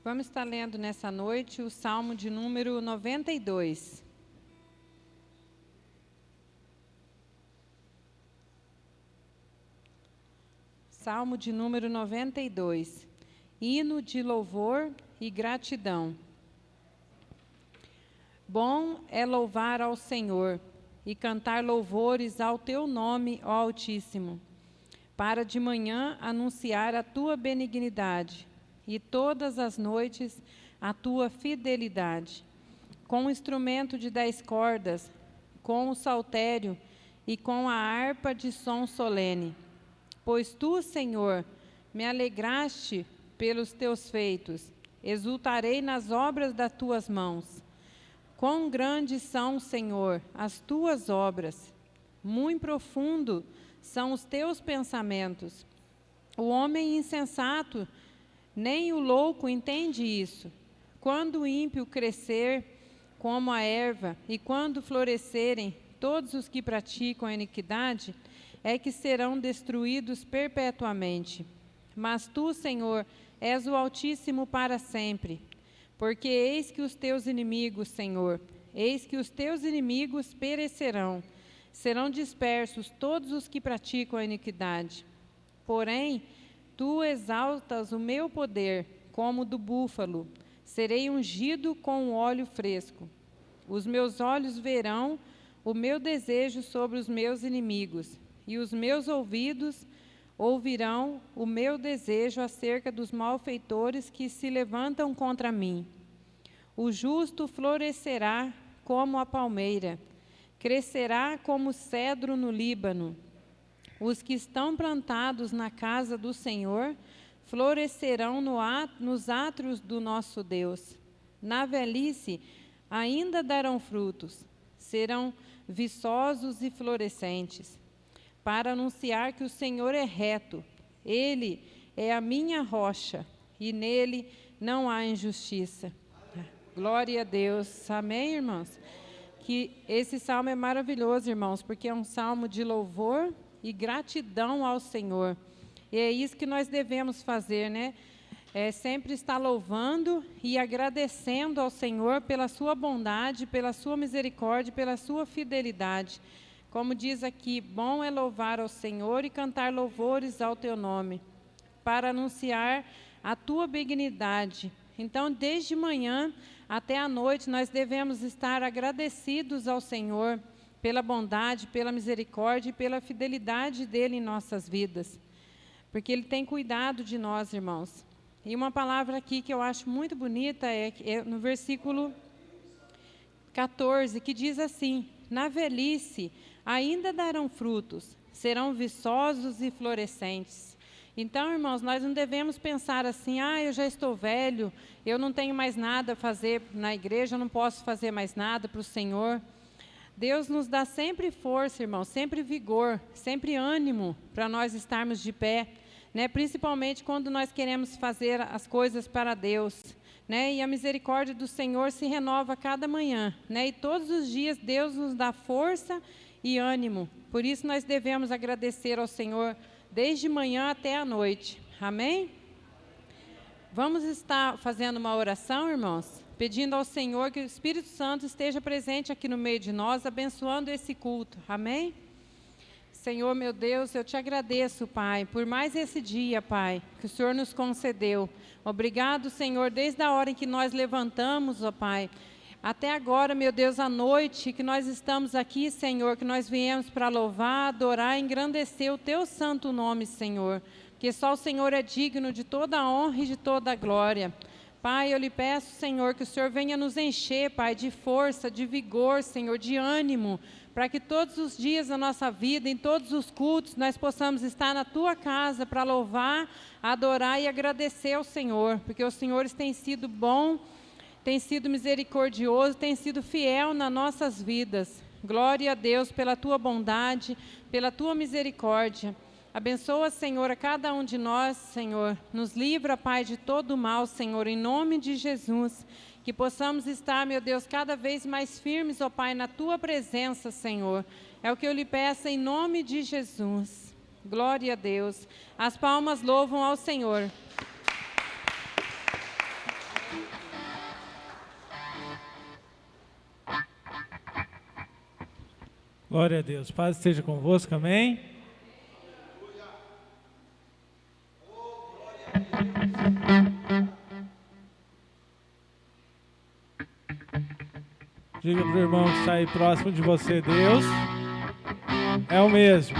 Vamos estar lendo nessa noite o Salmo de número 92. Salmo de número 92. Hino de louvor e gratidão. Bom é louvar ao Senhor e cantar louvores ao teu nome, ó Altíssimo, para de manhã anunciar a tua benignidade e todas as noites a tua fidelidade, com o instrumento de 10 cordas, com o saltério e com a harpa de som solene. Pois tu, Senhor, me alegraste pelos teus feitos, exultarei nas obras das tuas mãos. Quão grandes são, Senhor, as tuas obras, muito profundo são os teus pensamentos. O homem insensato, nem o louco entende isso. Quando o ímpio crescer como a erva, e quando florescerem todos os que praticam a iniquidade, é que serão destruídos perpetuamente. Mas tu, Senhor, és o Altíssimo para sempre. Porque eis que os teus inimigos, Senhor, eis que os teus inimigos perecerão. Serão dispersos todos os que praticam a iniquidade. Porém, tu exaltas o meu poder, como do búfalo. Serei ungido com óleo fresco. Os meus olhos verão o meu desejo sobre os meus inimigos, e os meus ouvidos ouvirão o meu desejo acerca dos malfeitores que se levantam contra mim. O justo florescerá como a palmeira, crescerá como o cedro no Líbano. Os que estão plantados na casa do Senhor florescerão nos átrios do nosso Deus. Na velhice ainda darão frutos, serão viçosos e florescentes, para anunciar que o Senhor é reto. Ele é a minha rocha, e nele não há injustiça. Glória a Deus. Amém, irmãos? Que esse salmo é maravilhoso, irmãos, porque é um salmo de louvor e gratidão ao Senhor. E é isso que nós devemos fazer, né? É sempre estar louvando e agradecendo ao Senhor pela sua bondade, pela sua misericórdia, pela sua fidelidade. Como diz aqui, bom é louvar ao Senhor e cantar louvores ao teu nome, para anunciar a tua benignidade. Então, desde manhã até a noite, nós devemos estar agradecidos ao Senhor pela bondade, pela misericórdia e pela fidelidade dele em nossas vidas, porque ele tem cuidado de nós, irmãos. E uma palavra aqui que eu acho muito bonita é no versículo 14, que diz assim: na velhice ainda darão frutos, serão viçosos e florescentes. Então, irmãos, nós não devemos pensar assim: eu já estou velho, eu não tenho mais nada a fazer na igreja, eu não posso fazer mais nada para o Senhor. Deus nos dá sempre força, irmãos, sempre vigor, sempre ânimo para nós estarmos de pé, né? Principalmente quando nós queremos fazer as coisas para Deus, né? E a misericórdia do Senhor se renova a cada manhã, né? E todos os dias Deus nos dá força e ânimo. Por isso nós devemos agradecer ao Senhor desde manhã até a noite. Amém? Vamos estar fazendo uma oração, irmãos, pedindo ao Senhor que o Espírito Santo esteja presente aqui no meio de nós, abençoando esse culto. Amém? Senhor, meu Deus, eu te agradeço, Pai, por mais esse dia, Pai, que o Senhor nos concedeu. Obrigado, Senhor, desde a hora em que nós levantamos, ó Pai, até agora, meu Deus, à noite, que nós estamos aqui, Senhor, que nós viemos para louvar, adorar e engrandecer o teu santo nome, Senhor, porque só o Senhor é digno de toda a honra e de toda a glória. Pai, eu lhe peço, Senhor, que o Senhor venha nos encher, Pai, de força, de vigor, Senhor, de ânimo, para que todos os dias da nossa vida, em todos os cultos, nós possamos estar na Tua casa para louvar, adorar e agradecer ao Senhor, porque o Senhor tem sido bom, tem sido misericordioso, tem sido fiel nas nossas vidas. Glória a Deus pela Tua bondade, pela Tua misericórdia. Abençoa, Senhor, a cada um de nós, Senhor. Nos livra, Pai, de todo o mal, Senhor, em nome de Jesus. Que possamos estar, meu Deus, cada vez mais firmes, ó Pai, na Tua presença, Senhor. É o que eu lhe peço em nome de Jesus. Glória a Deus. As palmas louvam ao Senhor. Glória a Deus. Paz esteja convosco, amém? Diga para o irmão que está aí próximo de você, Deus é o mesmo.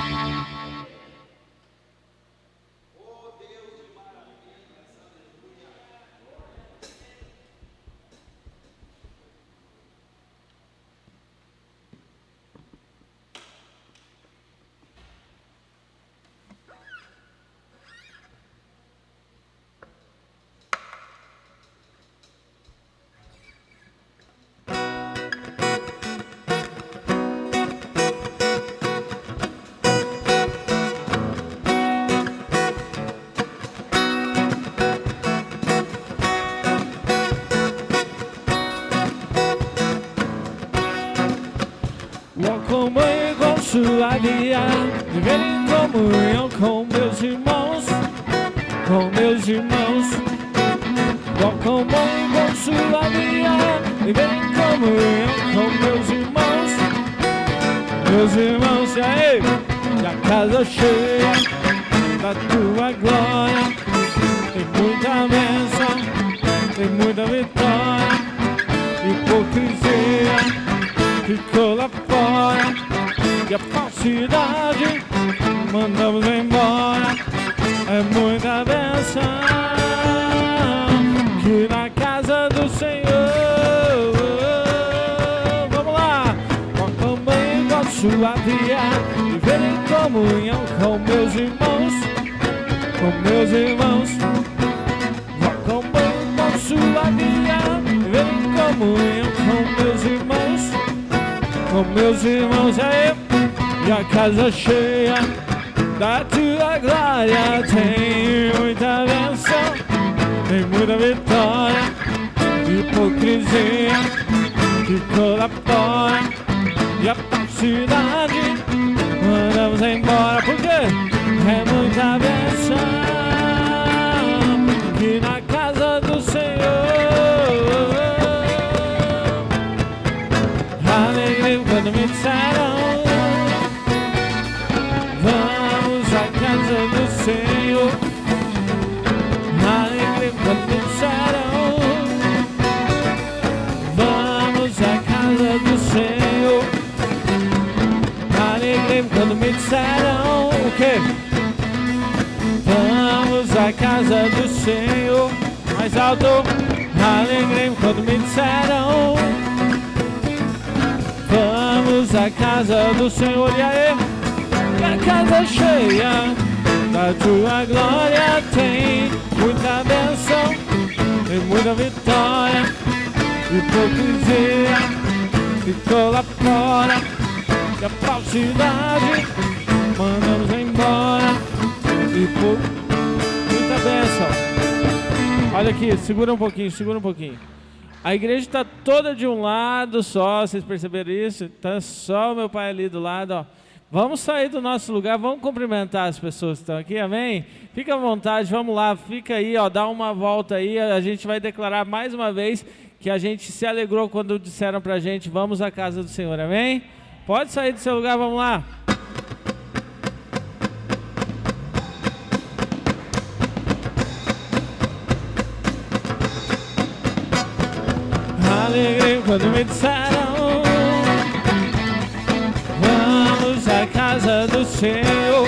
Acompanhe com sua vida, viver em comunhão com meus irmãos, Acompanhe com sua vida, viver em comunhão com meus irmãos, e aí, e a casa cheia da tua glória, tem muita bênção, tem muita vitória, hipocrisia ficou lá fora, e a falsidade mandamos embora. É muita bênção que na casa do Senhor. Vamos lá! Acompanhe com sua vida, viver em comunhão com meus irmãos, Acompanhe com sua vida, viver em comunhão com meus irmãos, aí, e a casa cheia da tua glória, tem muita bênção, tem muita vitória, hipocrisia ficou lá fora, e a falsidade mandamos embora, porque é muita bênção que na casa do Senhor. Alegria quando me disseram, vamos à casa do Senhor. Alegria quando me disseram, vamos à casa do Senhor. Alegria quando me disseram, o quê? Vamos à casa do Senhor. Mais alto. Alegria quando me disseram, vamos à casa do Senhor, e aí, e a casa cheia da tua glória, tem muita bênção, tem muita vitória, hipocrisia ficou lá fora, e a falsidade mandamos embora, muita bênção. Olha aqui, segura um pouquinho. A igreja está toda de um lado só, vocês perceberam isso? Está só o meu pai ali do lado, ó. Vamos sair do nosso lugar, vamos cumprimentar as pessoas que estão aqui, amém? Fica à vontade, vamos lá, fica aí, ó, dá uma volta aí, a gente vai declarar mais uma vez que a gente se alegrou quando disseram pra gente, vamos à casa do Senhor, amém? Pode sair do seu lugar, vamos lá. Alegria quando me disseram, vamos à casa do Senhor.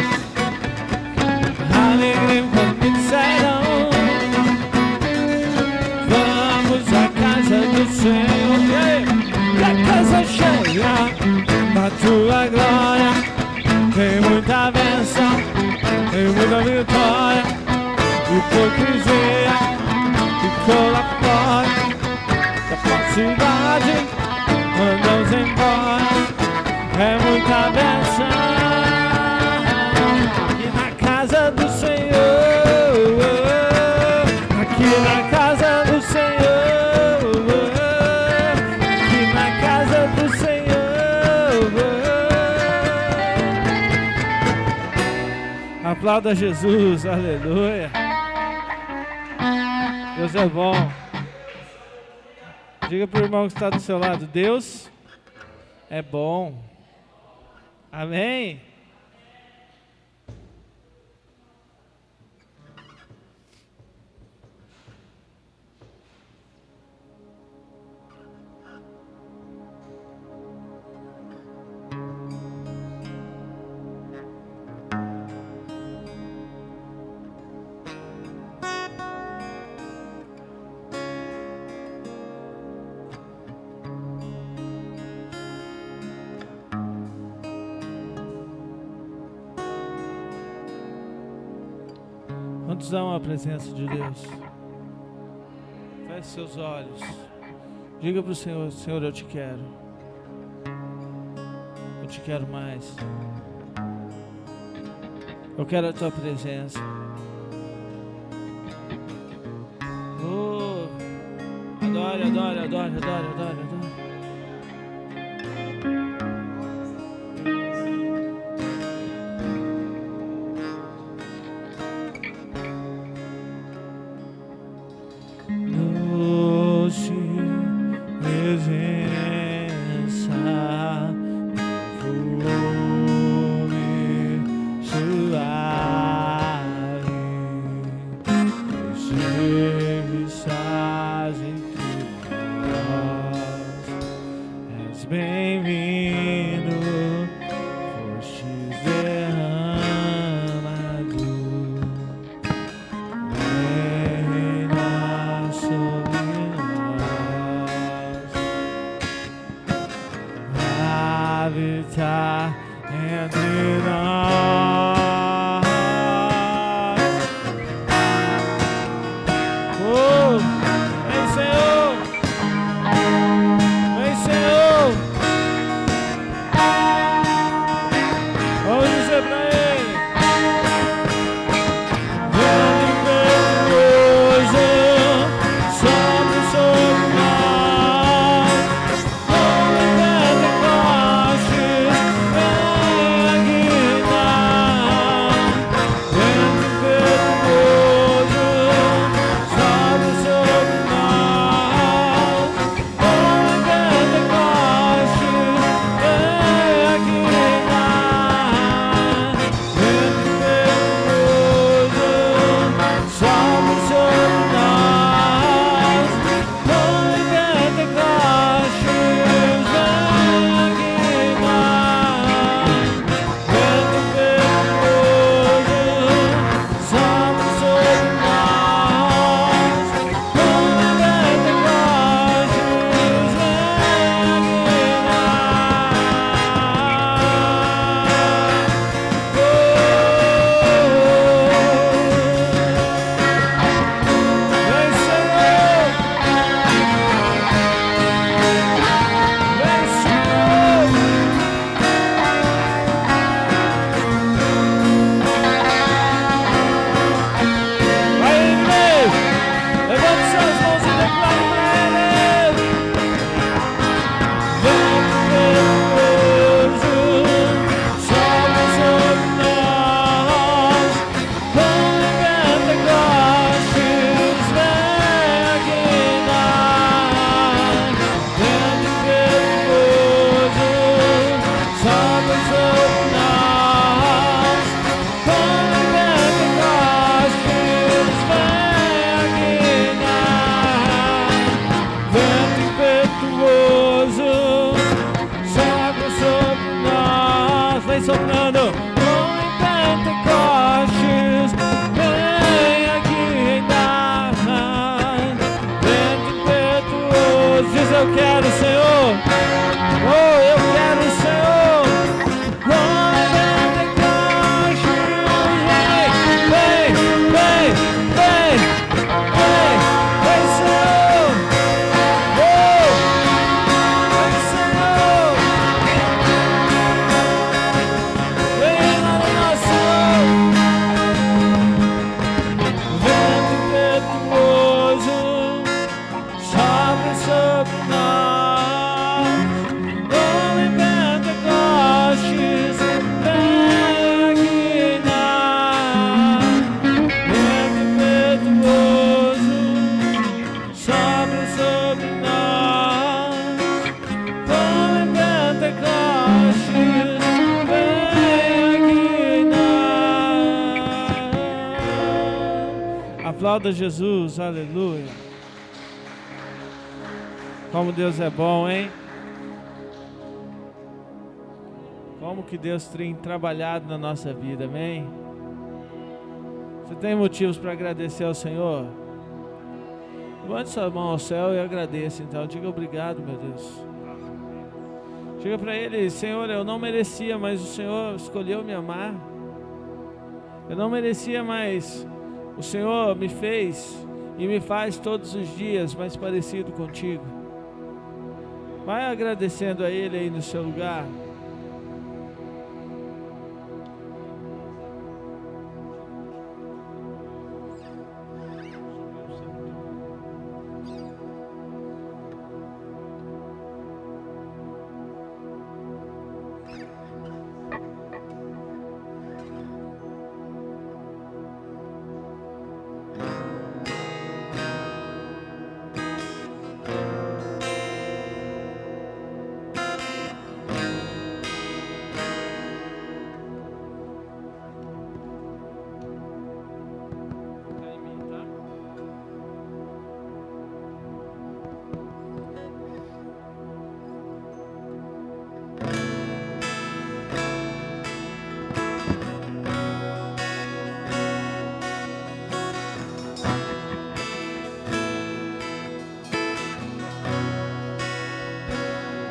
Alegria quando me disseram, vamos à casa do Senhor. E a casa cheia da tua glória, tem muita bênção, tem muita vitória, hipocrisia ficou lá fora, a falsidade mandamos embora, é muita bênção aqui na casa do Senhor, aqui na casa do Senhor, aqui na casa do Senhor. Aplauda Jesus, aleluia. Deus é bom. Diga para o irmão que está do seu lado, Deus é bom. Amém? Quantos amam a presença de Deus? Feche seus olhos. Diga para o Senhor: Senhor, eu te quero. Eu te quero mais. Eu quero a tua presença. Oh, adore, adore, adore, adore, adore, adore. Sobre nós. Aplauda Jesus, aleluia. Como Deus é bom, hein? Como que Deus tem trabalhado na nossa vida, amém? Você tem motivos para agradecer ao Senhor? Levante sua mão ao céu e agradeça, então. Diga obrigado, meu Deus. Diga para Ele: Senhor, eu não merecia, mas o Senhor escolheu me amar. Eu não merecia, mas o Senhor me fez e me faz todos os dias mais parecido contigo. Vai agradecendo a Ele aí no seu lugar.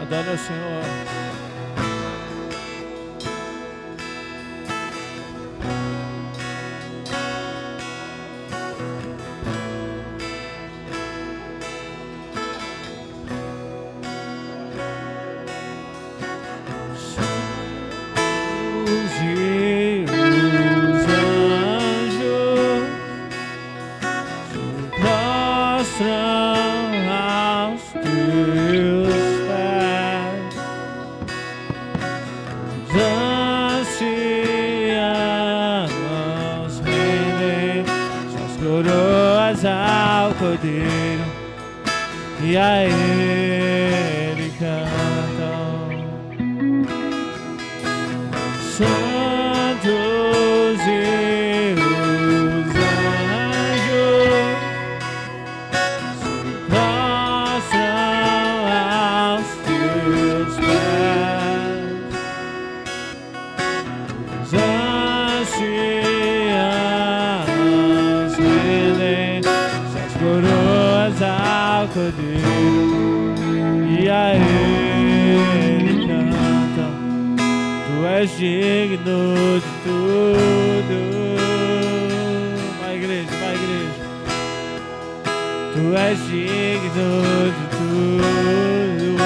Adore ao Senhor. E a Ele cantam santos e os anjos se prostram aos teus pés. Os anciãos rendem suas coroas ao Cordeiro, e a Ele cantam: Tu és digno de tudo. Vai igreja, vai igreja. Tu és digno de tudo,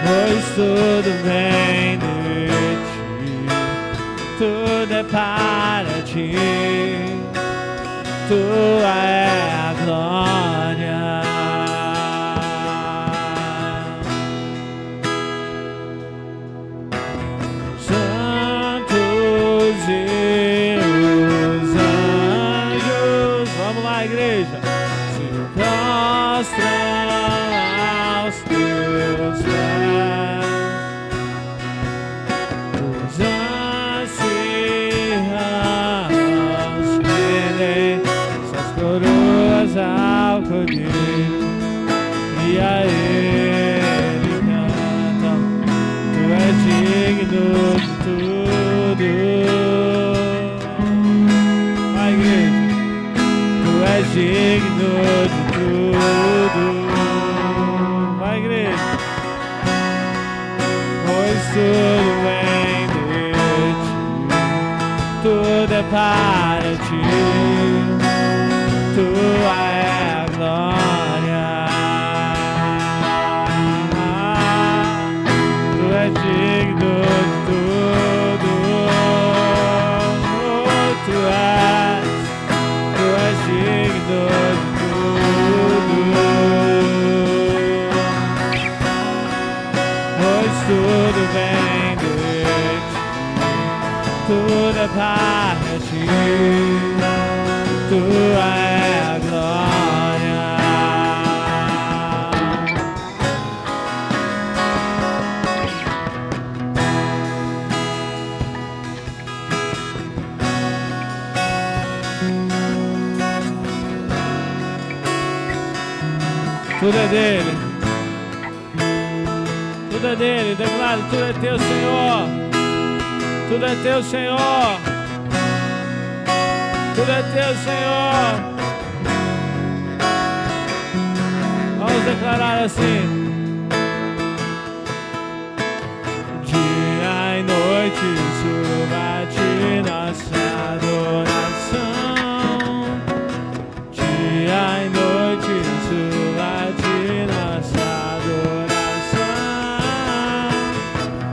pois tudo vem de ti, tudo é para ti. Tua é a glória. Santos e os anjos, vamos lá, igreja, se prostram aos teus pés. Os anciãos rendem coroas ao Cordeiro, e a Ele cantam: Tu és digno de tudo. Vai, igreja. Tu és digno de tudo. Vai, igreja. Pois tudo vem de ti, tudo é para ti. Tua é a glória. Tu és digno de tudo. Tu és digno de tudo. Pois tudo vem de ti, tudo é para ti. Tua é a glória. Tudo é dele. Tudo é dele. Declare, tudo é teu, Senhor. Tudo é teu, Senhor. Tudo é teu, Senhor. Vamos declarar assim. Dia e noite suba-te nossa adoração. Dia e noite suba-te nossa adoração.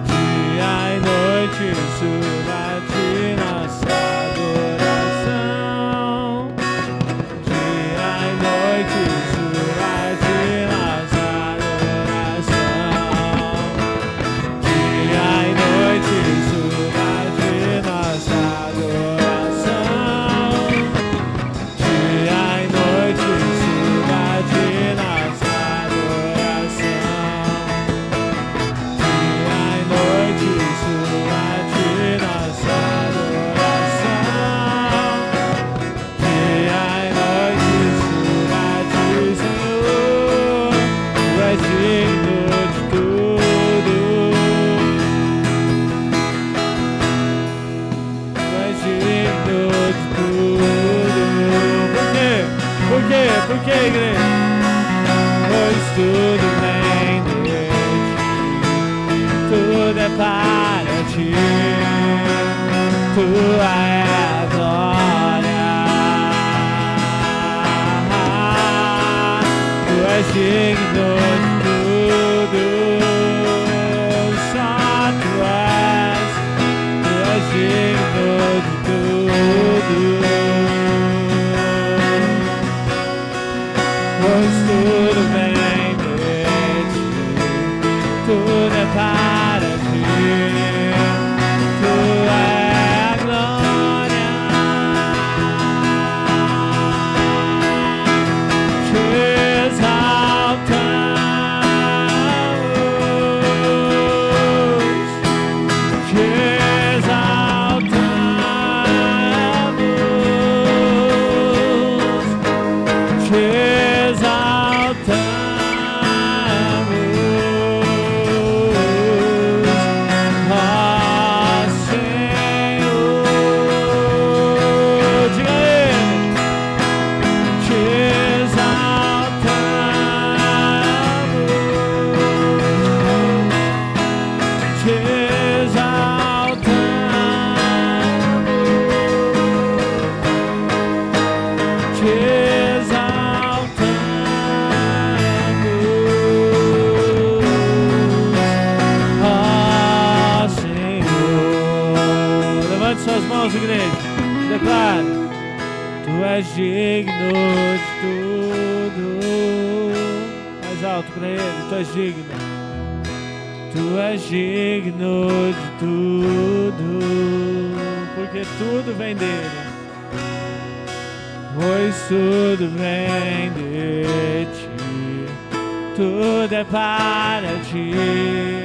Dia e noite suba-te nossa adoração. Dia e noite suba-te nossa adoração. Dia e noite suba-te nossa adoração. Dia e noite suba-te nossa adoração. Dia e noite suba-te nossa adoração. Dia e noite suba-te, Senhor. Tu és digno de tudo. Tu és digno de tudo. Por quê? Por quê? Por quê, igreja? Pois tudo vem de ti, tudo é para ti, tua é a glória. Tu és digno de tudo, só tu és digno de tudo. Pois tudo vem de ti, tudo é para ti, tua é a glória. Te exaltamos, te exaltamos, te exaltamos, ó Senhor. Diga ele. Te exaltamos, te exaltamos, te exaltamos, ó Senhor. Levante suas mãos, igreja. Declare. Tu és digno de tudo. Mais alto para ele. Tu és digno. Tu és digno de tudo. Porque tudo vem dele. Pois tudo vem de ti, tudo é para ti,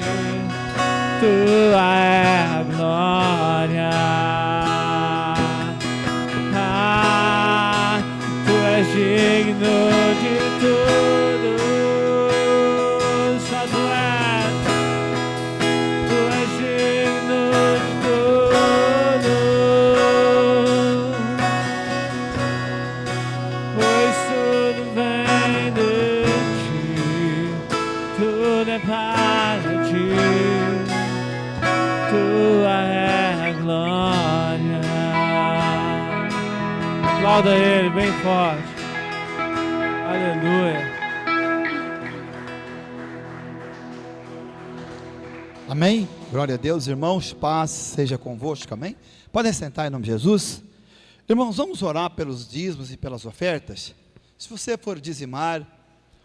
tua é a glória. Tu és digno de tudo, só tu és digno de tudo. Pois tudo vem de ti, tudo é para ti, tua é a glória. Aplauda ele bem forte. Aleluia. Amém? Glória a Deus, irmãos, paz seja convosco, amém? Podem sentar em nome de Jesus. Irmãos, vamos orar pelos dízimos e pelas ofertas. Se você for dizimar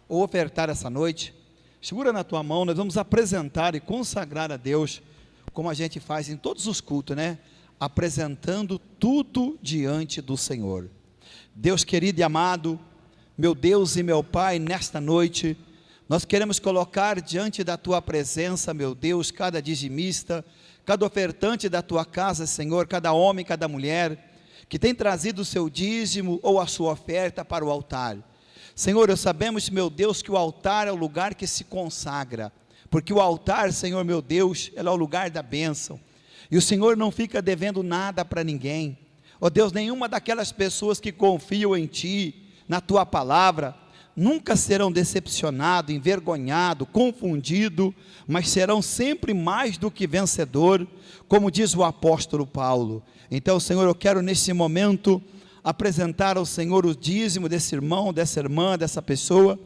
ou ofertar essa noite, segura na tua mão, nós vamos apresentar e consagrar a Deus, como a gente faz em todos os cultos, né? Apresentando tudo diante do Senhor. Deus querido e amado, meu Deus e meu Pai, nesta noite, nós queremos colocar diante da tua presença, meu Deus, cada dizimista, cada ofertante da tua casa, Senhor, cada homem, cada mulher, que tem trazido o seu dízimo ou a sua oferta para o altar. Senhor, sabemos, meu Deus, que o altar é o lugar que se consagra, porque o altar, Senhor, meu Deus, é o lugar da bênção, e o Senhor não fica devendo nada para ninguém. Ó Deus, nenhuma daquelas pessoas que confiam em Ti, na Tua palavra, nunca serão decepcionados, envergonhados, confundidos, mas serão sempre mais do que vencedor, como diz o apóstolo Paulo. Então, Senhor, eu quero nesse momento apresentar ao Senhor o dízimo desse irmão, dessa irmã, dessa pessoa,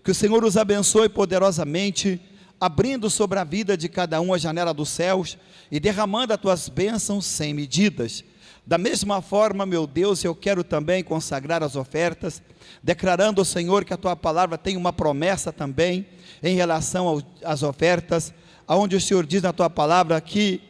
que o Senhor os abençoe poderosamente, abrindo sobre a vida de cada um a janela dos céus e derramando as Tuas bênçãos sem medidas. Da mesma forma, meu Deus, eu quero também consagrar as ofertas, declarando ao Senhor que a Tua palavra tem uma promessa também em relação às ofertas, onde o Senhor diz na Tua palavra que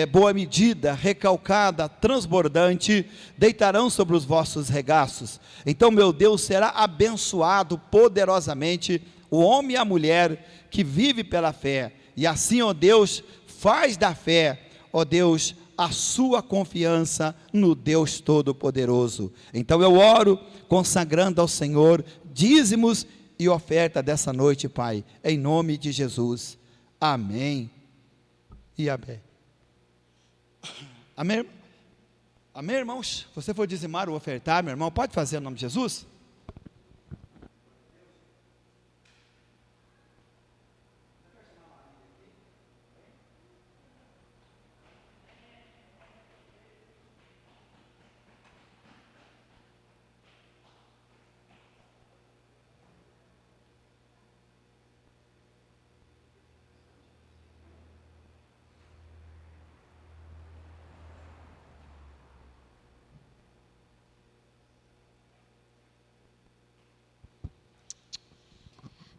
boa medida, recalcada, transbordante, deitarão sobre os vossos regaços. Então, meu Deus, será abençoado poderosamente o homem e a mulher que vive pela fé, e assim, ó Deus, faz da fé, ó Deus, a sua confiança no Deus Todo-Poderoso. Então eu oro consagrando ao Senhor dízimos e oferta dessa noite, Pai, em nome de Jesus. Amém e amém. Amém, amém, irmãos? Você for dizimar ou ofertar, meu irmão, pode fazer em nome de Jesus?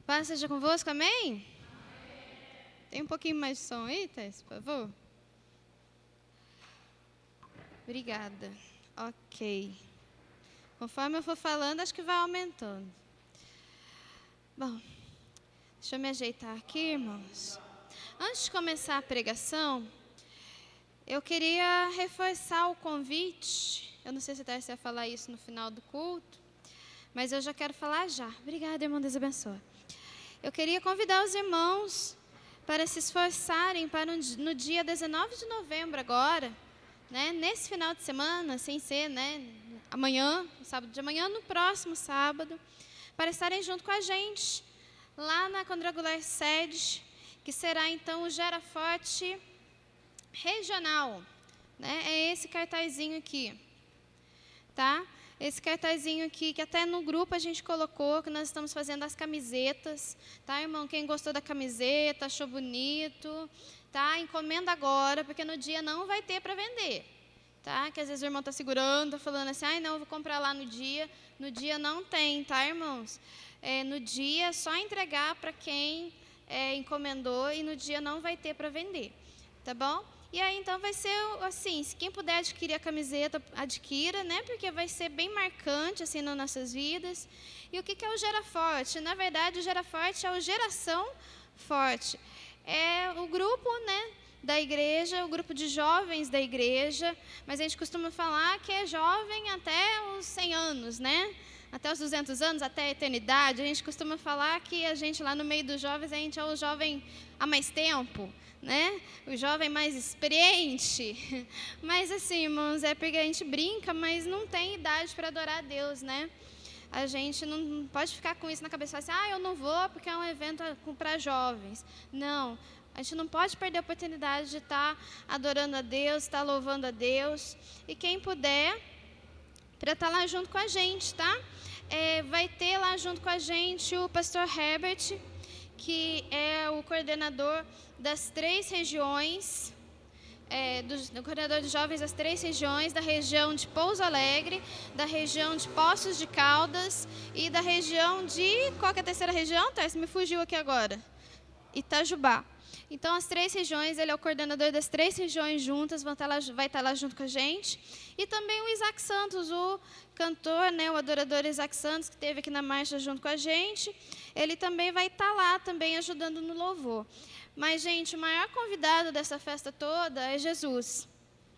Paz seja convosco, amém? Tem um pouquinho mais de som aí, Tess, por favor? Obrigada. Ok. Conforme eu for falando, acho que vai aumentando. Bom, deixa eu me ajeitar aqui, irmãos. Antes de começar a pregação, eu queria reforçar o convite. Eu não sei se a Tess ia falar isso no final do culto, mas eu já quero falar já. Obrigada, irmão, Deus abençoe. Eu queria convidar os irmãos para se esforçarem para no dia 19 de novembro agora, né, nesse final de semana, sem ser, né, amanhã, no sábado de amanhã, no próximo sábado, para estarem junto com a gente, lá na quadrangular sede, que será então o Gera Forte regional, né, é esse cartazinho aqui, tá? Esse cartazinho aqui, que até no grupo a gente colocou, que nós estamos fazendo as camisetas, tá, irmão? Quem gostou da camiseta, achou bonito, tá? Encomenda agora, porque no dia não vai ter para vender, tá? Que às vezes o irmão está segurando, está falando assim, ai, não, eu vou comprar lá no dia não tem, tá, irmãos? No dia é só entregar para quem encomendou e no dia não vai ter para vender, tá bom? E aí, então, vai ser assim, se quem puder adquirir a camiseta, adquira, né? Porque vai ser bem marcante, assim, nas nossas vidas. E o que é o Gera Forte? Na verdade, o Gera Forte é o Geração Forte. É o grupo, né, da igreja, o grupo de jovens da igreja, mas a gente costuma falar que é jovem até os 100 anos, né? Até os 200 anos, até a eternidade. A gente costuma falar que a gente, lá no meio dos jovens, a gente é o jovem há mais tempo, né? O jovem mais experiente. Mas assim, irmãos, é porque a gente brinca, mas não tem idade para adorar a Deus, né? A gente não pode ficar com isso na cabeça, assim, eu não vou porque é um evento para jovens. Não, a gente não pode perder a oportunidade de estar adorando a Deus, estar louvando a Deus. E quem puder, para estar lá junto com a gente, tá? Vai ter lá junto com a gente o pastor Herbert, que é o coordenador das 3 regiões, do coordenador de jovens das 3 regiões, da região de Pouso Alegre, da região de Poços de Caldas e da região de... Qual que é a terceira região, Tess? Me fugiu aqui agora. Itajubá. Então, as 3 regiões, ele é o coordenador das 3 regiões juntas, vai estar lá junto com a gente. E também o Isaac Santos, o cantor, né, o adorador Isaac Santos, que esteve aqui na marcha junto com a gente. Ele também vai estar lá, também ajudando no louvor. Mas, gente, o maior convidado dessa festa toda é Jesus,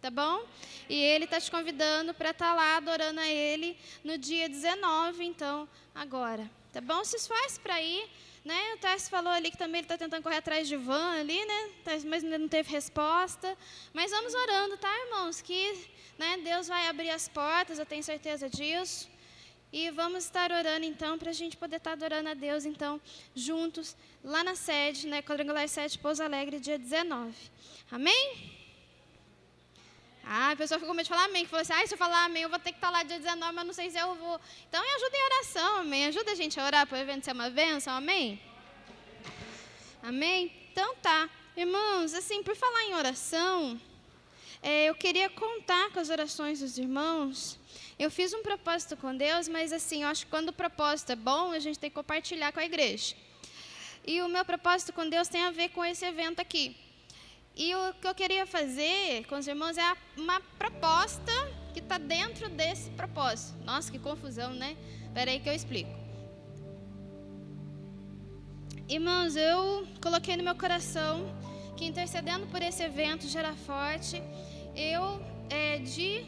tá bom? E ele está te convidando para estar lá adorando a ele no dia 19, então, agora, tá bom? Se esforce para ir, né? O Tarso falou ali que também ele está tentando correr atrás de van ali, né? Mas ainda não teve resposta. Mas vamos orando, tá, irmãos? Que, né, Deus vai abrir as portas, eu tenho certeza disso. E vamos estar orando, então, para a gente poder estar adorando a Deus, então, juntos, lá na sede, né? Quadrangular 7, Pouso Alegre, dia 19. Amém? A pessoa ficou com medo de falar amém, que falou assim, se eu falar amém, eu vou ter que estar lá dia 19, mas não sei se eu vou. Então, me ajuda em oração, amém? Ajuda a gente a orar para o evento ser uma bênção, amém? Amém? Então, tá. Irmãos, assim, por falar em oração, eu queria contar com as orações dos irmãos. Eu fiz um propósito com Deus, mas, assim, eu acho que quando o propósito é bom, a gente tem que compartilhar com a igreja. E o meu propósito com Deus tem a ver com esse evento aqui. E o que eu queria fazer com os irmãos é uma proposta que está dentro desse propósito. Nossa, que confusão, né? Espera aí que eu explico. Irmãos, eu coloquei no meu coração que intercedendo por esse evento Gera Forte, de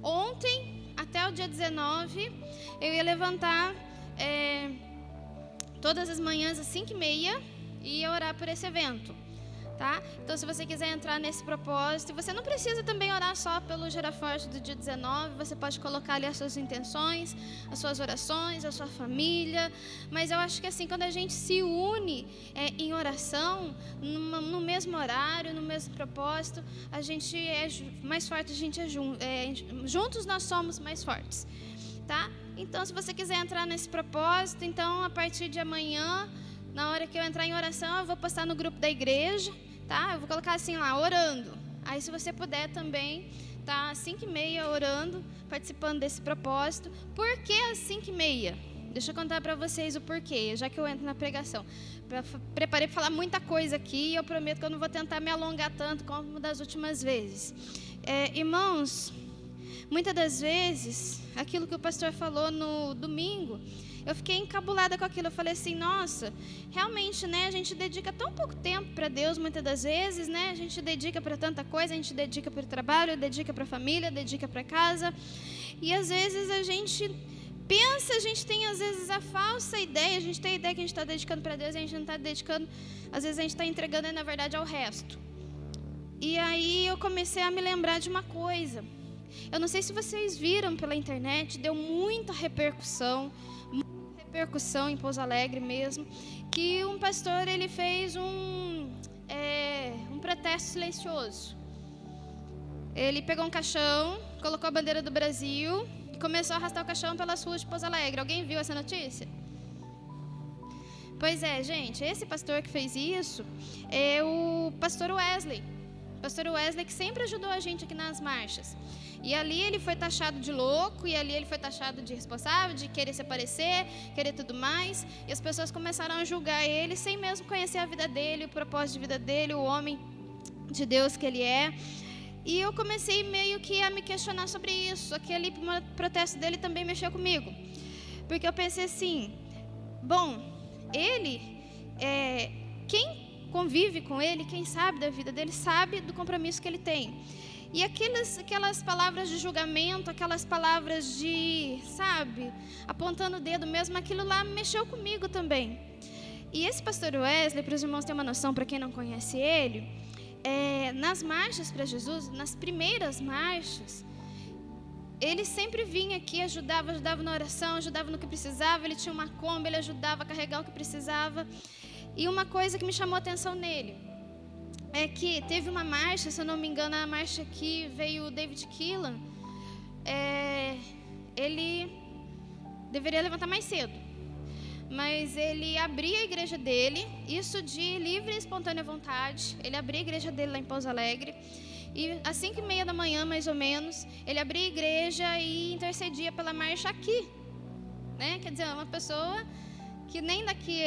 ontem até o dia 19, eu ia levantar todas as manhãs às 5h30 e ia orar por esse evento. Tá? Então, se você quiser entrar nesse propósito, você não precisa também orar só pelo Gera Forte do dia 19, você pode colocar ali as suas intenções, as suas orações, a sua família, mas eu acho que assim, quando a gente se une em oração, no mesmo horário, no mesmo propósito, a gente é mais forte, a gente juntos nós somos mais fortes, tá? Então, se você quiser entrar nesse propósito, então, a partir de amanhã, na hora que eu entrar em oração, eu vou postar no grupo da igreja, tá? Eu vou colocar assim lá, orando. Aí, se você puder também, tá? Às 5h30 orando, participando desse propósito. Por que às 5h30? Deixa eu contar para vocês o porquê, já que eu entro na pregação. Preparei para falar muita coisa aqui e eu prometo que eu não vou tentar me alongar tanto como das últimas vezes. Irmãos, muitas das vezes, aquilo que o pastor falou no domingo, eu fiquei encabulada com aquilo. Eu falei assim, nossa, realmente, né, a gente dedica tão pouco tempo para Deus, muitas das vezes, né, a gente dedica para tanta coisa, a gente dedica para o trabalho, dedica para a família, dedica para casa, e às vezes a gente pensa, a gente tem às vezes a falsa ideia, a gente tem a ideia que a gente está dedicando para Deus, e a gente não está dedicando, às vezes a gente está entregando, na verdade, ao resto. E aí eu comecei a me lembrar de uma coisa. Eu não sei se vocês viram pela internet, deu muita repercussão em Pouso Alegre mesmo, que um pastor ele fez um protesto silencioso. Ele pegou um caixão, colocou a bandeira do Brasil e começou a arrastar o caixão pelas ruas de Pouso Alegre. Alguém viu essa notícia? Pois é, gente, esse pastor que fez isso é o pastor Wesley. Pastor Wesley que sempre ajudou a gente aqui nas marchas. E ali ele foi taxado de louco, e ali ele foi taxado de responsável, de querer se aparecer, querer tudo mais. E as pessoas começaram a julgar ele sem mesmo conhecer a vida dele, o propósito de vida dele, o homem de Deus que ele é. E eu comecei meio que a me questionar sobre isso. Aquele protesto dele também mexeu comigo. Porque eu pensei assim, bom, ele, quem convive com ele, quem sabe da vida dele, sabe do compromisso que ele tem. E aquelas palavras de julgamento, aquelas palavras de, sabe, apontando o dedo mesmo, aquilo lá mexeu comigo também. E esse pastor Wesley, para os irmãos terem uma noção, para quem não conhece ele, nas marchas para Jesus, nas primeiras marchas, ele sempre vinha aqui, ajudava na oração, ajudava no que precisava, ele tinha uma Kombi, ele ajudava a carregar o que precisava. E uma coisa que me chamou a atenção nele, é que teve uma marcha, se eu não me engano, a marcha que veio o David Keelan, ele deveria levantar mais cedo, mas ele abria a igreja dele, isso de livre e espontânea vontade, ele abria a igreja dele lá em Pouso Alegre, e às 5h30 da manhã, mais ou menos, ele abria a igreja e intercedia pela marcha aqui, né? Quer dizer, uma pessoa que nem daqui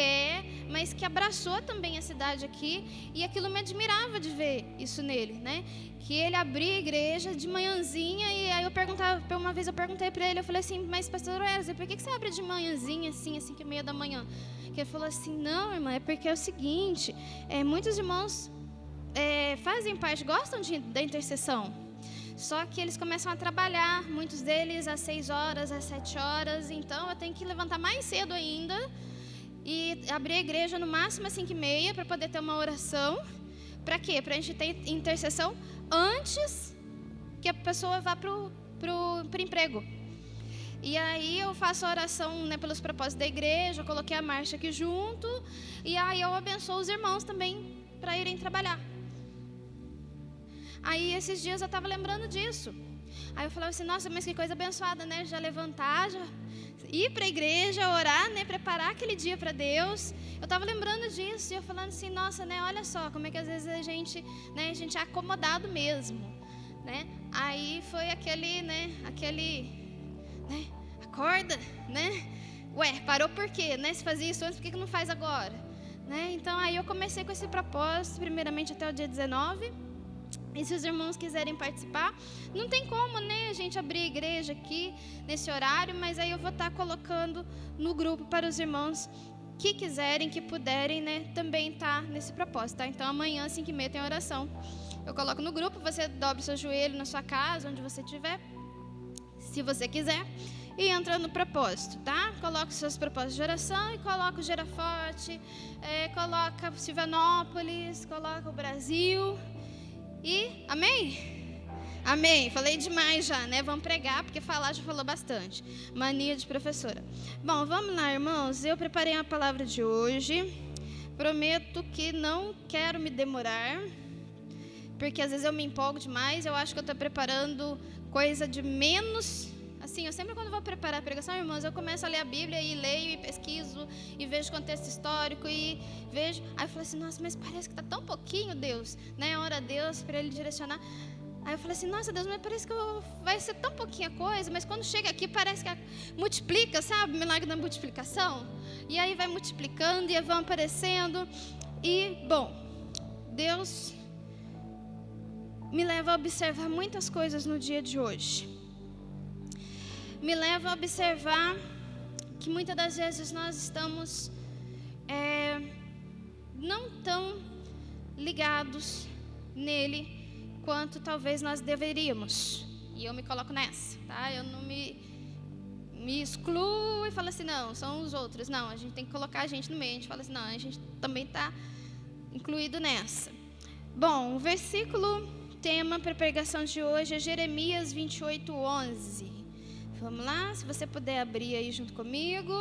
mas que abraçou também a cidade aqui, e aquilo me admirava de ver isso nele, né? Que ele abria a igreja de manhãzinha, e aí uma vez eu perguntei para ele, eu falei assim, mas pastor Wesley, por que você abre de manhãzinha, assim, às 5h30 da manhã? Que ele falou assim, não, irmã, é porque é o seguinte, muitos irmãos fazem parte, gostam da intercessão. Só que eles começam a trabalhar, muitos deles às 6 horas, às 7 horas. Então eu tenho que levantar mais cedo ainda e abrir a igreja no máximo às 5h30 para poder ter uma oração. Para quê? Para a gente ter intercessão antes que a pessoa vá pro emprego. E aí eu faço a oração, né, pelos propósitos da igreja, eu coloquei a marcha aqui junto. E aí eu abençoo os irmãos também para irem trabalhar. Aí esses dias eu estava lembrando disso. Aí eu falava assim, nossa, mas que coisa abençoada, né? Já levantar, já ir para a igreja, orar, né? Preparar aquele dia para Deus. Eu estava lembrando disso e eu falando assim, nossa, né? Olha só, como é que às vezes a gente é acomodado mesmo, né? Aí foi aquele, né? Acorda, né? Ué, parou por quê, né? Se fazia isso antes, por que não faz agora? Né? Então aí eu comecei com esse propósito, primeiramente até o dia 19. E se os irmãos quiserem participar, não tem como, né, a gente abrir a igreja aqui nesse horário, mas aí eu vou estar colocando no grupo para os irmãos que quiserem, que puderem, né, também estar nesse propósito, tá? Então amanhã, 5h30, tem oração. Eu coloco no grupo, você dobra o seu joelho na sua casa, onde você estiver, se você quiser, e entra no propósito, tá? Coloca os seus propósitos de oração e coloca o Gera Forte, coloca Silvanópolis, coloca o Brasil. E, amém? Amém, falei demais já, né? Vamos pregar, porque falar já falou bastante. Mania de professora. Bom, vamos lá, irmãos. Eu preparei a palavra de hoje. Prometo que não quero me demorar, porque às vezes eu me empolgo demais. Eu acho que eu estou preparando coisa de menos. Assim, eu sempre quando vou preparar a pregação, irmãos, eu começo a ler a Bíblia e leio e pesquiso e vejo contexto histórico e vejo. Aí eu falo assim, nossa, mas parece que está tão pouquinho, Deus, né? Ora a Deus para Ele direcionar. Aí eu falei assim, nossa, Deus, mas parece que vai ser tão pouquinha coisa, mas quando chega aqui parece que multiplica, sabe? O milagre da multiplicação. E aí vai multiplicando e vão aparecendo. E, bom, Deus me leva a observar muitas coisas no dia de hoje. Me leva a observar que muitas das vezes nós estamos não tão ligados nele quanto talvez nós deveríamos. E eu me coloco nessa, tá? Eu não me excluo e falo assim, não, são os outros. Não, a gente tem que colocar a gente no meio. A gente fala assim, não, a gente também está incluído nessa. Bom, o versículo tema para a pregação de hoje é Jeremias 28:11. Vamos lá, se você puder abrir aí junto comigo.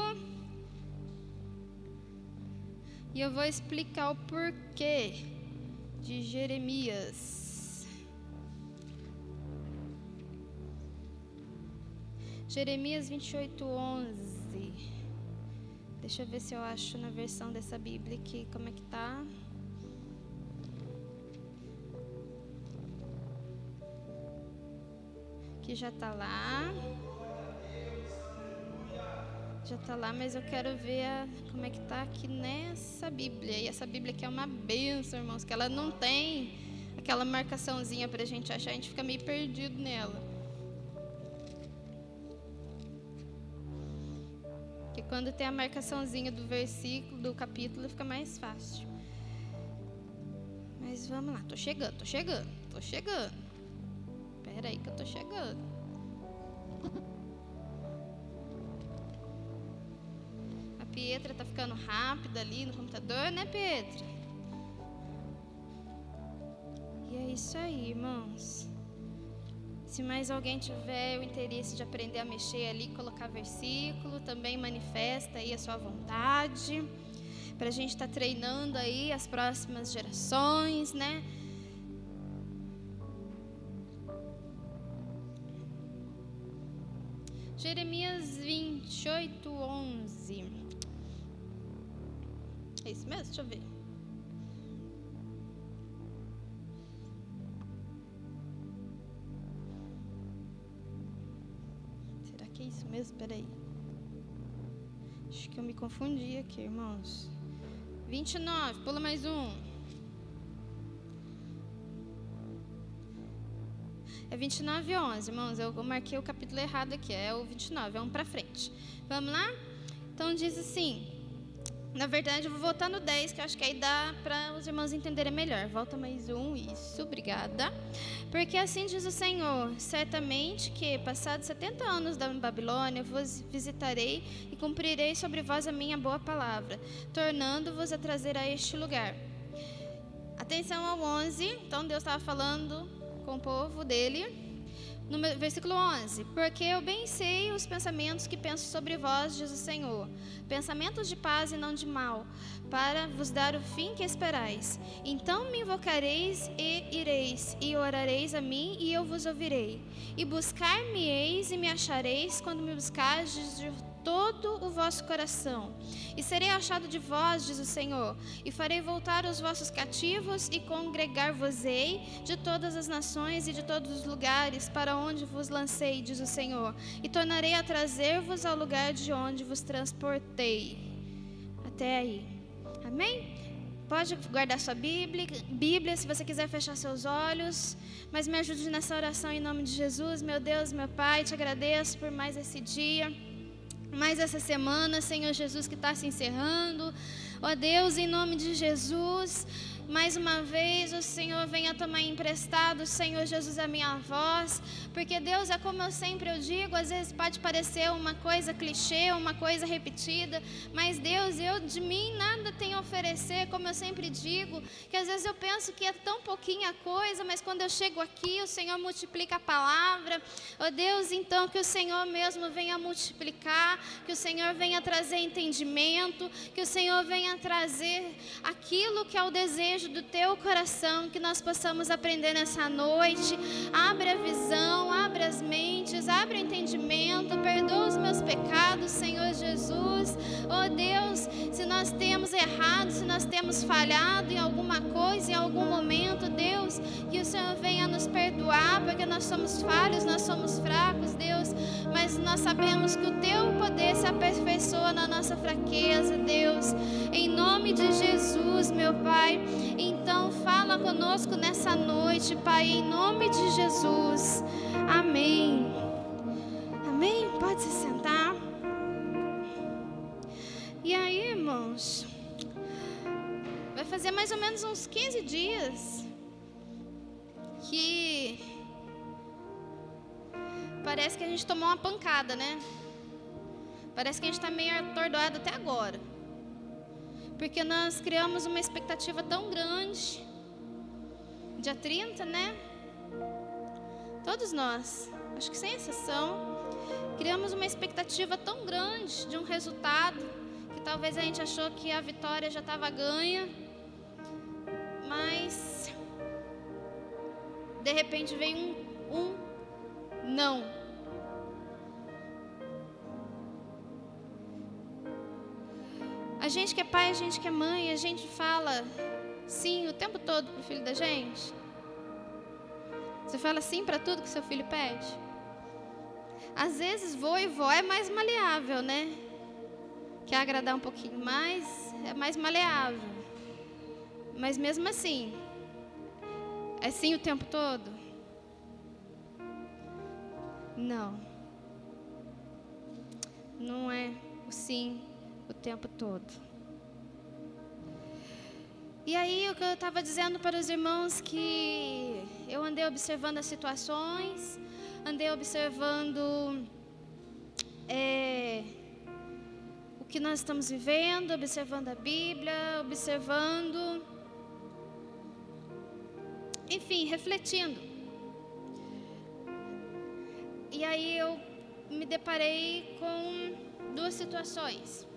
E eu vou explicar o porquê de Jeremias. Jeremias 28:11. Deixa eu ver se eu acho na versão dessa Bíblia aqui, como é que tá. Que já tá lá. Já está lá, mas eu quero ver como é que está aqui nessa Bíblia. E essa Bíblia aqui é uma bênção, irmãos, que ela não tem aquela marcaçãozinha para a gente achar, a gente fica meio perdido nela. Porque quando tem a marcaçãozinha do versículo, do capítulo, fica mais fácil. Mas vamos lá, tô chegando. Espera aí que eu tô chegando. Pietra tá ficando rápida ali no computador, né, Pietra? E é isso aí, irmãos. Se mais alguém tiver o interesse de aprender a mexer ali, colocar versículo, também manifesta aí a sua vontade, para a gente estar treinando aí as próximas gerações, né? Jeremias 28:11. É isso mesmo? Deixa eu ver. Será que é isso mesmo? Peraí. Acho que eu me confundi aqui, irmãos. 29, pula mais um. É 29:11, irmãos. Eu marquei o capítulo errado aqui. É o 29, é um para frente. Vamos lá? Então diz assim: Na verdade, eu vou voltar no 10, que eu acho que aí dá para os irmãos entenderem melhor. Volta mais um, isso, obrigada. Porque assim diz o Senhor: certamente que, passados 70 anos da Babilônia, vos visitarei e cumprirei sobre vós a minha boa palavra, tornando-vos a trazer a este lugar. Atenção ao 11, então Deus estava falando com o povo dele. No versículo 11: porque eu bem sei os pensamentos que penso sobre vós, diz o Senhor, pensamentos de paz e não de mal, para vos dar o fim que esperais. Então me invocareis e ireis, e orareis a mim, e eu vos ouvirei. E buscar-me-eis e me achareis, quando me buscardes de todo o vosso coração. E serei achado de vós, diz o Senhor, e farei voltar os vossos cativos, e congregar-vos-ei de todas as nações e de todos os lugares para onde vos lancei, diz o Senhor, e tornarei a trazer-vos ao lugar de onde vos transportei. Até aí. Amém? Pode guardar sua Bíblia, se você quiser fechar seus olhos, mas me ajude nessa oração em nome de Jesus. Meu Deus, meu Pai, te agradeço por mais esse dia, mais essa semana, Senhor Jesus, que está se encerrando. Ó Deus, em nome de Jesus, mais uma vez o Senhor venha tomar emprestado, Senhor Jesus, a minha voz, porque Deus, é como eu sempre digo, às vezes pode parecer uma coisa clichê, uma coisa repetida, mas Deus, eu de mim nada tenho a oferecer, como eu sempre digo, que às vezes eu penso que é tão pouquinha coisa, mas quando eu chego aqui, o Senhor multiplica a palavra. Ó Deus, então que o Senhor mesmo venha multiplicar, que o Senhor venha trazer entendimento, que o Senhor venha trazer aquilo que é o desejo do teu coração, que nós possamos aprender nessa noite. Abre a visão, abre as mentes, abre o entendimento, perdoa os meus pecados, Senhor Jesus. Oh Deus, se nós temos errado, se nós temos falhado em alguma coisa, em algum momento, Deus, que o Senhor venha nos perdoar, porque nós somos falhos, nós somos fracos, Deus, mas nós sabemos que o teu poder se aperfeiçoa na nossa fraqueza, Deus, em nome de Jesus, meu Pai. Então fala conosco nessa noite, Pai, em nome de Jesus. Amém. Amém? Pode se sentar. E aí, irmãos, vai fazer mais ou menos uns 15 dias que parece que a gente tomou uma pancada, né? Parece que a gente está meio atordoado até agora, porque nós criamos uma expectativa tão grande. Dia 30, né? Todos nós, acho que sem exceção, criamos uma expectativa tão grande de um resultado, que talvez a gente achou que a vitória já estava ganha, mas de repente veio um não. A gente que é pai, a gente que é mãe, a gente fala sim o tempo todo pro filho da gente. Você fala sim para tudo que seu filho pede? Às vezes vô e vó é mais maleável, né? Quer agradar um pouquinho mais, é mais maleável. Mas mesmo assim, é sim o tempo todo? Não. Não é o sim o tempo todo. E aí, o que eu estava dizendo para os irmãos, que eu andei observando as situações, andei observando o que nós estamos vivendo, observando a Bíblia, observando, enfim, refletindo. E aí eu me deparei com duas situações.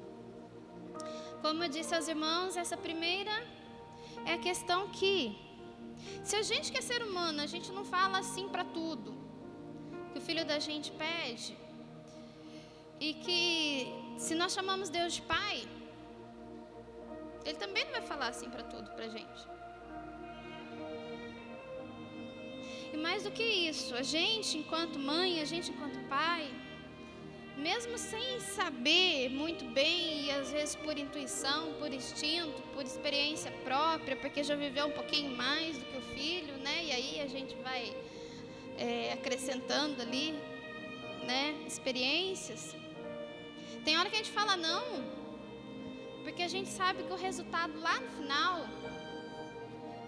Como eu disse aos irmãos, essa primeira é a questão que, se a gente que é ser humano, a gente não fala assim para tudo que o filho da gente pede, e que se nós chamamos Deus de Pai, Ele também não vai falar assim para tudo para a gente. E mais do que isso, a gente enquanto mãe, a gente enquanto pai, mesmo sem saber muito bem, e às vezes por intuição, por instinto, por experiência própria, porque já viveu um pouquinho mais do que o filho, né? E aí a gente vai acrescentando ali, né, experiências. Tem hora que a gente fala não, Porque a gente sabe que o resultado lá no final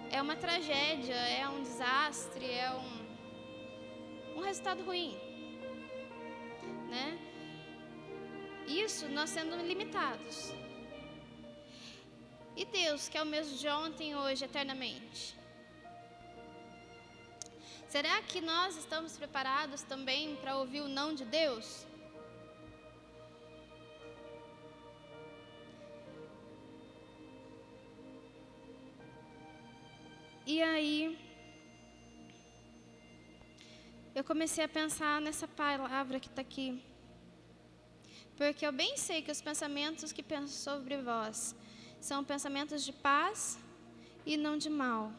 é uma tragédia, é um desastre, é um resultado ruim, né? Isso nós sendo limitados. E Deus, que é o mesmo de ontem, hoje, eternamente? Será que nós estamos preparados também para ouvir o não de Deus? E aí, eu comecei a pensar nessa palavra que está aqui. Porque eu bem sei que os pensamentos que penso sobre vós são pensamentos de paz e não de mal,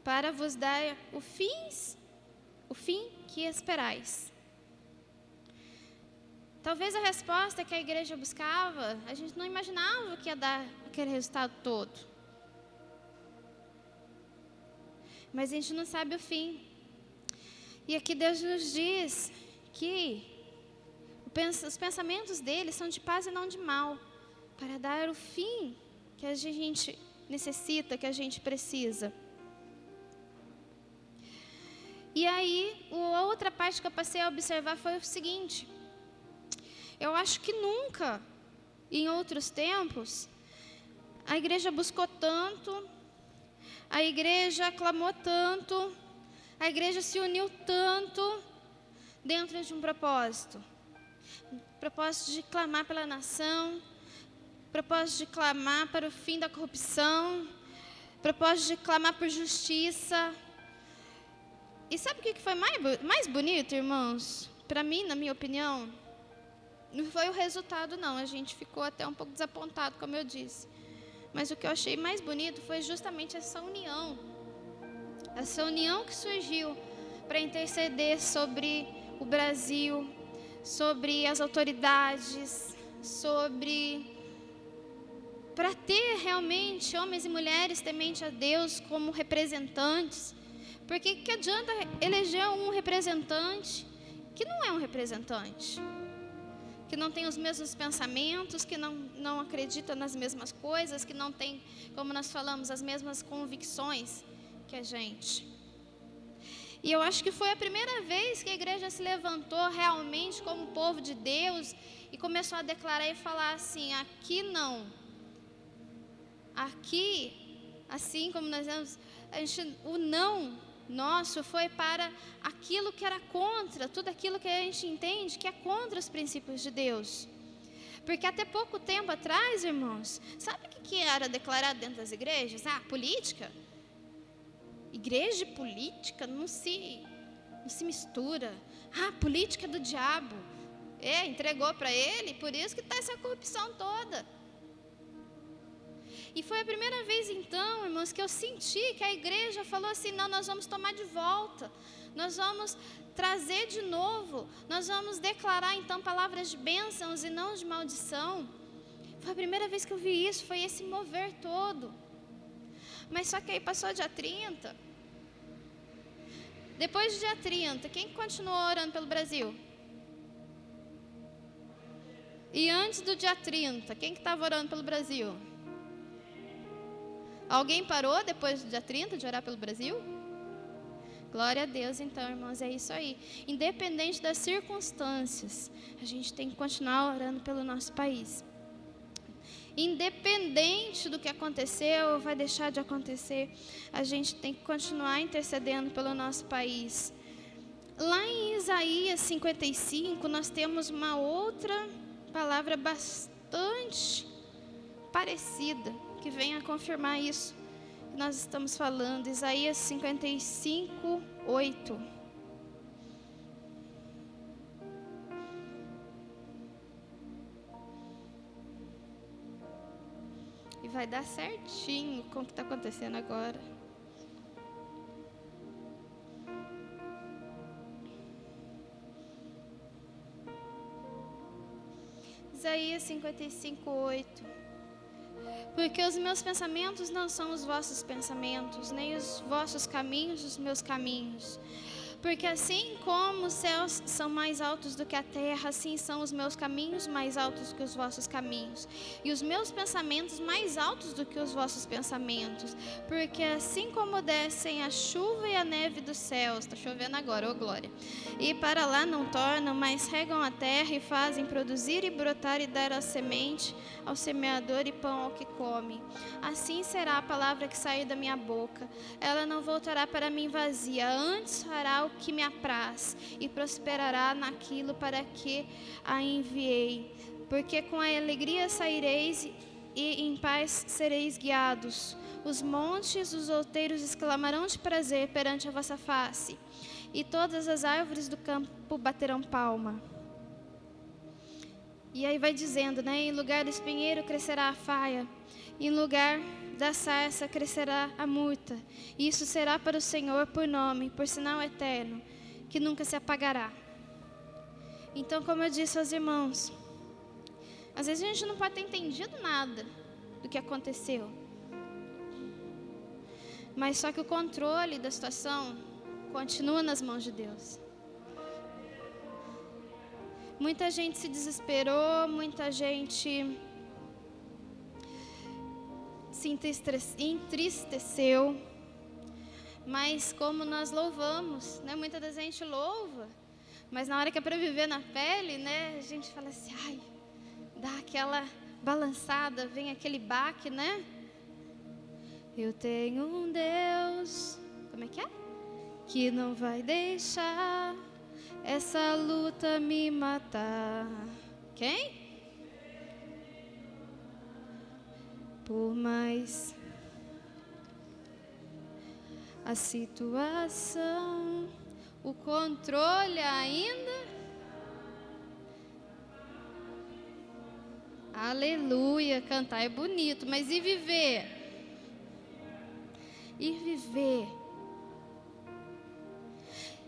para vos dar o fim que esperais. Talvez a resposta que a igreja buscava, a gente não imaginava que ia dar aquele resultado todo. Mas a gente não sabe o fim. E aqui Deus nos diz que os pensamentos dele são de paz e não de mal, para dar o fim que a gente necessita, que a gente precisa. E aí, a outra parte que eu passei a observar foi o seguinte: eu acho que nunca, em outros tempos, a igreja buscou tanto, a igreja clamou tanto, a igreja se uniu tanto dentro de um propósito. Propósito de clamar pela nação, propósito de clamar para o fim da corrupção, propósito de clamar por justiça. E sabe o que foi mais bonito, irmãos? Para mim, na minha opinião, não foi o resultado, não. A gente ficou até um pouco desapontado, como eu disse. Mas o que eu achei mais bonito foi justamente essa união. Essa união que surgiu para interceder sobre o Brasil, sobre as autoridades, para ter realmente homens e mulheres tementes a Deus como representantes. Porque que adianta eleger um representante que não é um representante, que não tem os mesmos pensamentos, que não acredita nas mesmas coisas, que não tem, como nós falamos, as mesmas convicções que a gente. E eu acho que foi a primeira vez que a igreja se levantou realmente como povo de Deus e começou a declarar e falar assim: aqui não. Aqui, assim como nós vemos, o não nosso foi para aquilo que era contra, tudo aquilo que a gente entende que é contra os princípios de Deus. Porque até pouco tempo atrás, irmãos, sabe o que era declarado dentro das igrejas? Política. Igreja e política não se mistura. Política é do diabo. Entregou para ele, por isso que está essa corrupção toda. E foi a primeira vez então, irmãos, que eu senti que a igreja falou assim: não, nós vamos tomar de volta, nós vamos trazer de novo, nós vamos declarar então palavras de bênçãos e não de maldição. Foi a primeira vez que eu vi isso, foi esse mover todo. Mas só que aí passou o dia 30. Depois do dia 30, quem continuou orando pelo Brasil? E antes do dia 30, quem que estava orando pelo Brasil? Alguém parou depois do dia 30 de orar pelo Brasil? Glória a Deus, então, irmãos, é isso aí. Independente das circunstâncias, a gente tem que continuar orando pelo nosso país. Independente do que aconteceu ou vai deixar de acontecer, a gente tem que continuar intercedendo pelo nosso país. Lá em Isaías 55, nós temos uma outra palavra bastante parecida, que vem a confirmar isso que nós estamos falando. Isaías 55, 8. E vai dar certinho com o que está acontecendo agora. Isaías 55, 8. Porque os meus pensamentos não são os vossos pensamentos, nem os vossos caminhos os meus caminhos. Porque assim como os céus são mais altos do que a terra, assim são os meus caminhos mais altos que os vossos caminhos, e os meus pensamentos mais altos do que os vossos pensamentos. Porque assim como descem a chuva e a neve dos céus, está chovendo agora, ô glória, e para lá não tornam, mas regam a terra e fazem produzir e brotar e dar a semente ao semeador e pão ao que come, assim será a palavra que sair da minha boca. Ela não voltará para mim vazia, antes fará o que me apraz e prosperará naquilo para que a enviei. Porque com a alegria saireis e em paz sereis guiados. Os montes, os outeiros exclamarão de prazer perante a vossa face, e todas as árvores do campo baterão palma. E aí vai dizendo, né? Em lugar do espinheiro crescerá a faia, em lugar da sarça crescerá a murta. E isso será para o Senhor por nome, por sinal eterno, que nunca se apagará. Então, como eu disse aos irmãos, às vezes a gente não pode ter entendido nada do que aconteceu, mas só que o controle da situação continua nas mãos de Deus. Muita gente se desesperou, muita gente se entristeceu, mas como nós louvamos, né? Muita da gente louva, mas na hora que é para viver na pele, né? A gente fala assim, ai, dá aquela balançada, vem aquele baque, né? Eu tenho um Deus, como é? Que não vai deixar essa luta me matar. Quem? Por mais a situação, o controle ainda. Aleluia, cantar é bonito, mas e viver? E viver?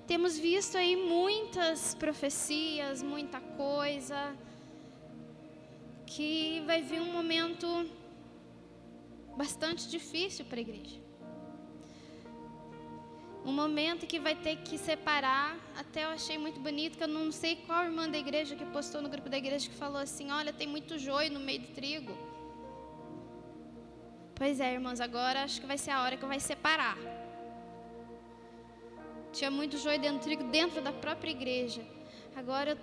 Temos visto aí muitas profecias, muita coisa, que vai vir um momento bastante difícil para a igreja. Um momento que vai ter que separar. Até eu achei muito bonito, que eu não sei qual irmã da igreja que postou no grupo da igreja que falou assim, olha, tem muito joio no meio do trigo. Pois é, irmãos, agora acho que vai ser a hora que vai separar. Tinha muito joio dentro do trigo, dentro da própria igreja. Agora,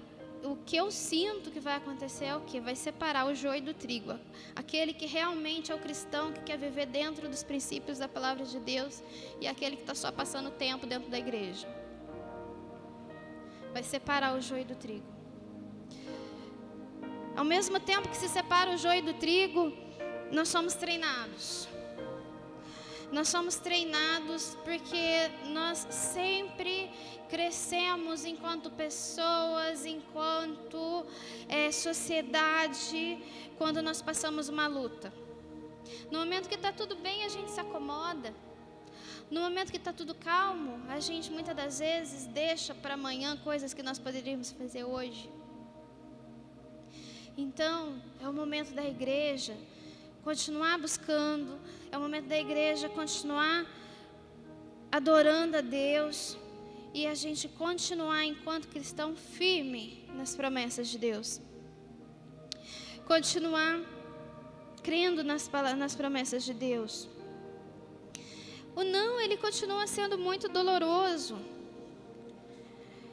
o que eu sinto que vai acontecer é o quê? Vai separar o joio do trigo. Aquele que realmente é o cristão, que quer viver dentro dos princípios da palavra de Deus, e aquele que está só passando tempo dentro da igreja. Vai separar o joio do trigo. Ao mesmo tempo que se separa o joio do trigo, nós somos treinados. Nós somos treinados porque nós sempre crescemos enquanto pessoas, enquanto sociedade, quando nós passamos uma luta. No momento que está tudo bem, a gente se acomoda. No momento que está tudo calmo, a gente muitas das vezes deixa para amanhã coisas que nós poderíamos fazer hoje. Então, é o momento da igreja continuar buscando, é o momento da igreja continuar adorando a Deus e a gente continuar enquanto cristão firme nas promessas de Deus. Continuar crendo nas promessas de Deus. O não, ele continua sendo muito doloroso.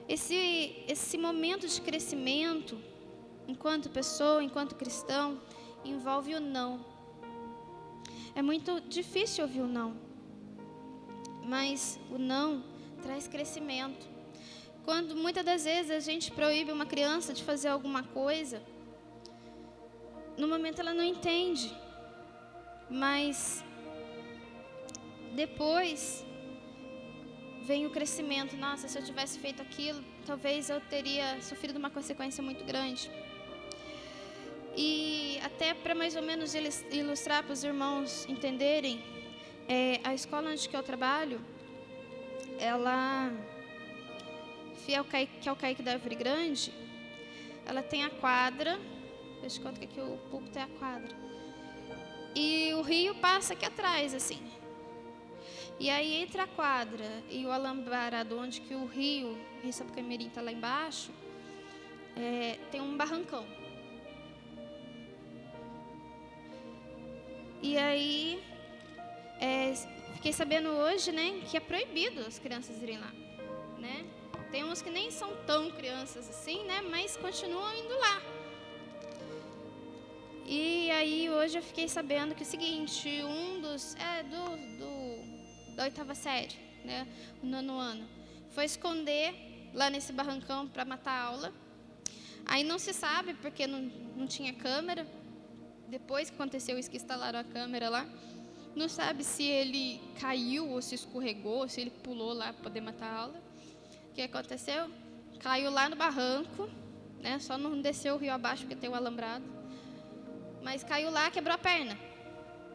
Esse momento de crescimento, enquanto pessoa, enquanto cristão, envolve o não. É muito difícil ouvir o não, mas o não traz crescimento. Quando muitas das vezes a gente proíbe uma criança de fazer alguma coisa, no momento ela não entende, mas depois vem o crescimento. Nossa, se eu tivesse feito aquilo, talvez eu teria sofrido uma consequência muito grande. E até para mais ou menos ilustrar para os irmãos entenderem, a escola onde que eu trabalho, ela, que é o Caique da Árvore Grande, ela tem a quadra, deixa eu contar que aqui o púlpito é a quadra, e o rio passa aqui atrás, assim. E aí, entre a quadra e o alambrado, onde que o rio Sapucaimirim está lá embaixo, tem um barrancão. E aí, fiquei sabendo hoje, né, que é proibido as crianças irem lá, né? Tem uns que nem são tão crianças assim, né, mas continuam indo lá. E aí, hoje eu fiquei sabendo que é o seguinte, um dos, da 8ª série, né, o 9º ano, foi esconder lá nesse barrancão para matar a aula. Aí não se sabe, porque não tinha câmera. Depois que aconteceu isso, que instalaram a câmera lá, não sabe se ele caiu ou se escorregou, se ele pulou lá para poder matar a aula. O que aconteceu? Caiu lá no barranco, né? Só não desceu o rio abaixo porque tem o alambrado. Mas caiu lá, quebrou a perna.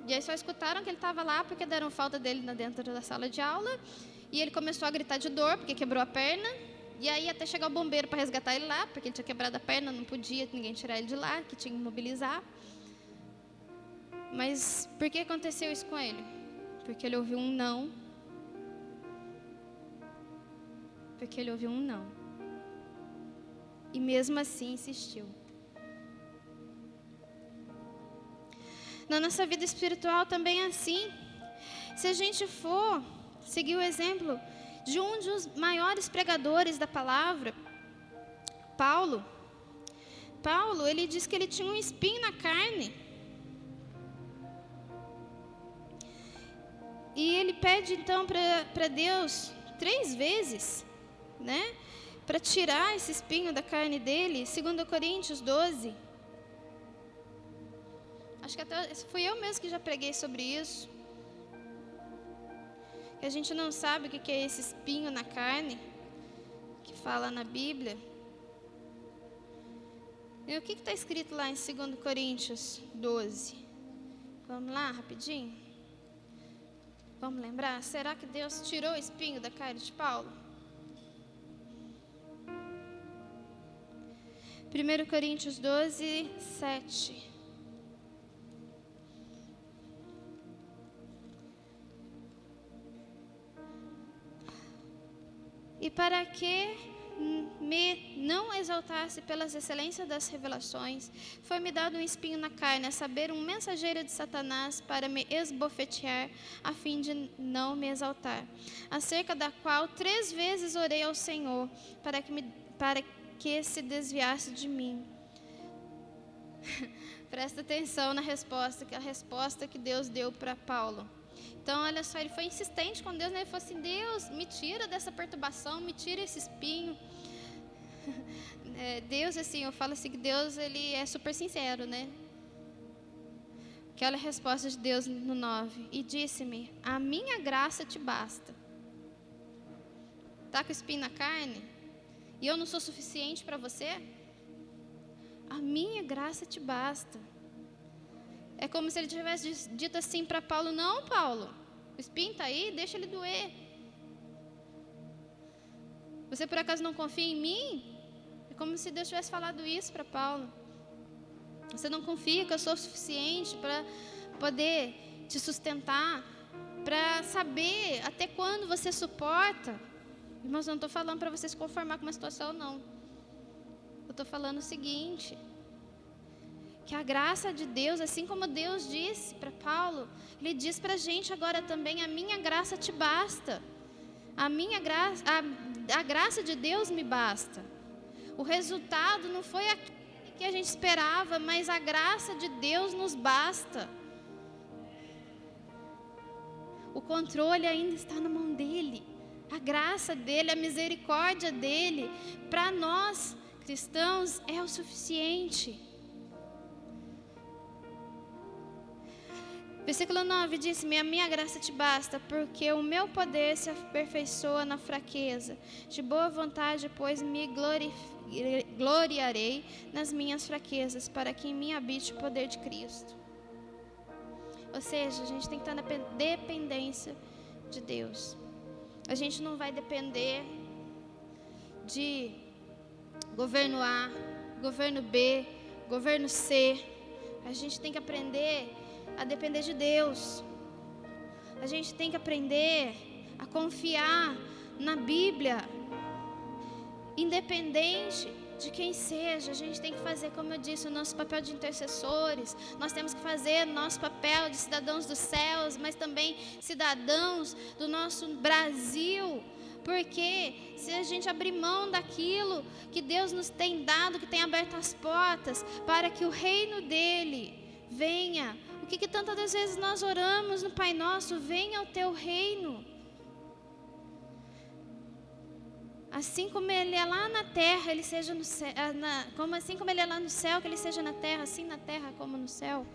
E aí só escutaram que ele estava lá porque deram falta dele dentro da sala de aula. E ele começou a gritar de dor porque quebrou a perna. E aí até chegar o bombeiro para resgatar ele lá, porque ele tinha quebrado a perna, não podia ninguém tirar ele de lá, que tinha que imobilizar. Mas por que aconteceu isso com ele? Porque ele ouviu um não. Porque ele ouviu um não. E mesmo assim insistiu. Na nossa vida espiritual também é assim. Se a gente for seguir o exemplo de um dos maiores pregadores da palavra, Paulo, ele diz que ele tinha um espinho na carne. E ele pede então para Deus 3 vezes, né, para tirar esse espinho da carne dele. 2 Coríntios 12. Acho que até fui eu mesmo que já preguei sobre isso. Que a gente não sabe o que é esse espinho na carne, que fala na Bíblia. E o que está escrito lá em 2 Coríntios 12? Vamos lá, rapidinho. Vamos lembrar? Será que Deus tirou o espinho da carne de Paulo? 1 Coríntios 12, 7. E para que me não exaltasse pelas excelências das revelações, foi-me dado um espinho na carne, a saber, um mensageiro de Satanás para me esbofetear, a fim de não me exaltar. Acerca da qual 3 vezes orei ao Senhor, para que se desviasse de mim. Presta atenção na resposta, que é a resposta que Deus deu para Paulo. Então, olha só, ele foi insistente com Deus, né? Ele falou assim: Deus, me tira dessa perturbação, me tira esse espinho. Deus, assim, eu falo assim que Deus, ele é super sincero, né? Que olha a resposta de Deus no 9. E disse-me: a minha graça te basta. Está com espinho na carne? E eu não sou suficiente para você? A minha graça te basta. É como se ele tivesse dito assim para Paulo: não, Paulo, o espinho está aí, deixa ele doer. Você por acaso não confia em mim? É como se Deus tivesse falado isso para Paulo. Você não confia que eu sou suficiente para poder te sustentar, para saber até quando você suporta. Irmãos, eu não estou falando para você se conformar com uma situação, não. Eu estou falando o seguinte: que a graça de Deus, assim como Deus disse para Paulo, Ele diz para a gente agora também: a minha graça te basta. A graça de Deus me basta. O resultado não foi aquele que a gente esperava, mas a graça de Deus nos basta. O controle ainda está na mão dEle. A graça dEle, a misericórdia dEle, para nós cristãos, é o suficiente. Versículo 9 diz-me: a minha graça te basta, porque o meu poder se aperfeiçoa na fraqueza. De boa vontade, pois, me gloriarei nas minhas fraquezas, para que em mim habite o poder de Cristo. Ou seja, a gente tem que estar na dependência de Deus. A gente não vai depender de governo A, governo B, governo C. A gente tem que aprender a depender de Deus. A gente tem que aprender a confiar na Bíblia. Independente de quem seja, a gente tem que fazer, como eu disse, o nosso papel de intercessores. Nós temos que fazer nosso papel de cidadãos dos céus, mas também cidadãos do nosso Brasil. Porque se a gente abrir mão daquilo que Deus nos tem dado, que tem aberto as portas para que o reino dele venha. O que tantas das vezes nós oramos no Pai Nosso? Venha o teu reino. Assim como ele é lá na terra, ele seja no céu, assim como ele é lá no céu, que ele seja na terra, assim na terra como no céu.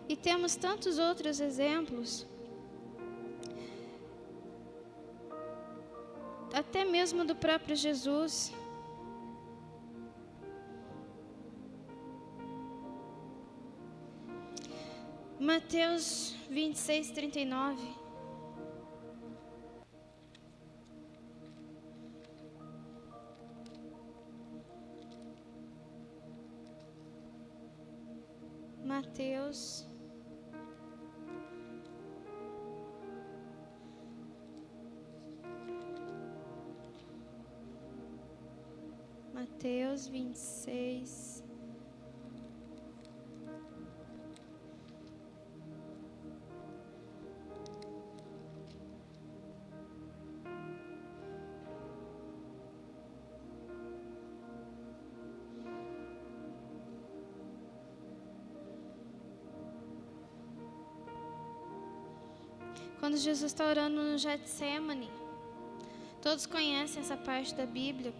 E temos tantos outros exemplos, até mesmo do próprio Jesus. Mateus 26, 39. Mateus 26. Quando Jesus está orando no Getsemane, todos conhecem essa parte da Bíblia.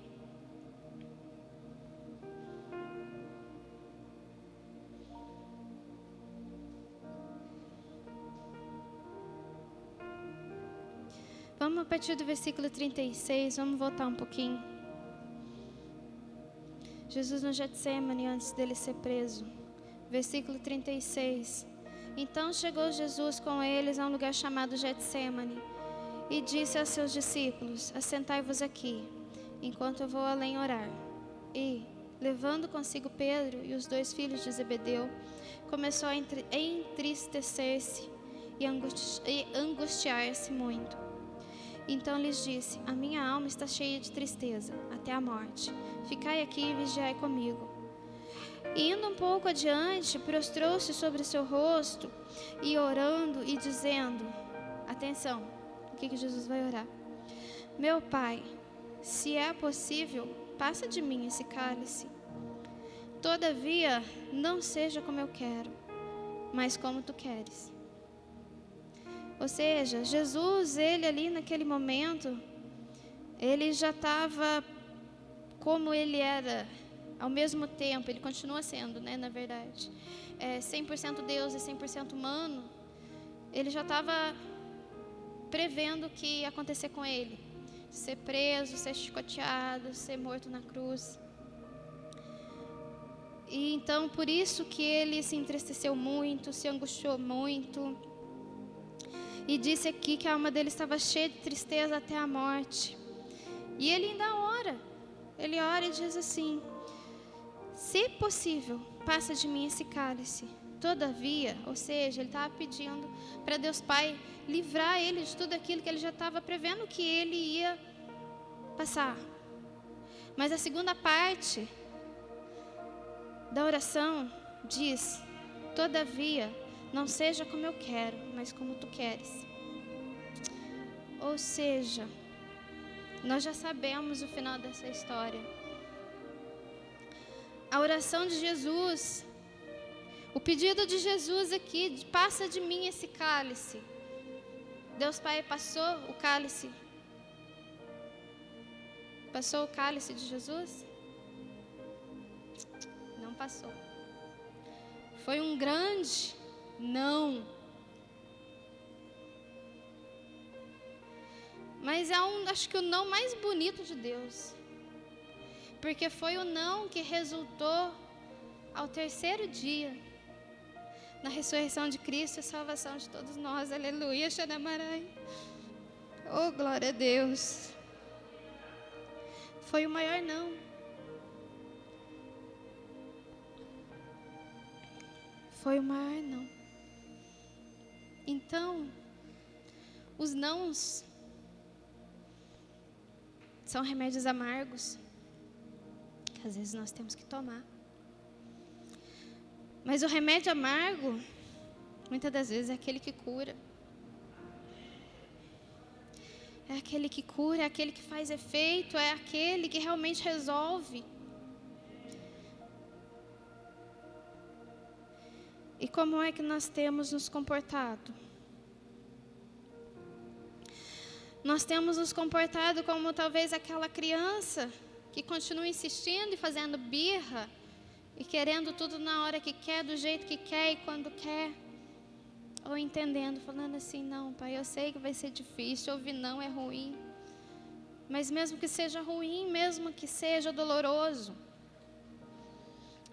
Vamos a partir do versículo 36, vamos voltar um pouquinho. Jesus no Getsemane, antes dele ser preso. Versículo 36. Então chegou Jesus com eles a um lugar chamado Getsemane e disse aos seus discípulos: assentai-vos aqui, enquanto eu vou além orar. E, levando consigo Pedro e os 2 filhos de Zebedeu, começou a entristecer-se e angustiar-se muito. Então lhes disse: a minha alma está cheia de tristeza, até a morte. Ficai aqui e vigiai comigo. E indo um pouco adiante, prostrou-se sobre o seu rosto, e orando e dizendo, atenção, o que Jesus vai orar? Meu Pai, se é possível, passa de mim esse cálice. Todavia, não seja como eu quero, mas como tu queres. Ou seja, Jesus, ele ali naquele momento, ele já estava como ele era. Ao mesmo tempo, ele continua sendo, né, na verdade, 100% Deus e 100% humano. Ele já estava prevendo o que ia acontecer com ele. Ser preso, ser chicoteado, ser morto na cruz. E então, por isso que ele se entristeceu muito, se angustiou muito. E disse aqui que a alma dele estava cheia de tristeza até a morte. E ele ainda ora. Ele ora e diz assim: se possível, passa de mim esse cálice. Todavia, ou seja, ele estava pedindo para Deus Pai livrar ele de tudo aquilo que ele já estava prevendo que ele ia passar. Mas a segunda parte da oração diz: todavia, não seja como eu quero, mas como tu queres. Ou seja, nós já sabemos o final dessa história. A oração de Jesus, o pedido de Jesus aqui, passa de mim esse cálice. Deus Pai passou o cálice. Passou o cálice de Jesus? Não passou. Foi um grande não. Mas acho que o não mais bonito de Deus. Porque foi o não que resultou ao terceiro dia na ressurreição de Cristo e salvação de todos nós. Aleluia, Xanamarai. Oh, glória a Deus. Foi o maior não. Foi o maior não. Então, os nãos são remédios amargos que às vezes nós temos que tomar. Mas o remédio amargo, muitas das vezes, é aquele que cura. É aquele que cura, é aquele que faz efeito, é aquele que realmente resolve. E como é que nós temos nos comportado? Nós temos nos comportado como talvez aquela criança que continua insistindo e fazendo birra e querendo tudo na hora que quer, do jeito que quer e quando quer. Ou entendendo, falando assim, não, pai, eu sei que vai ser difícil, ouvir não é ruim. Mas mesmo que seja ruim, mesmo que seja doloroso.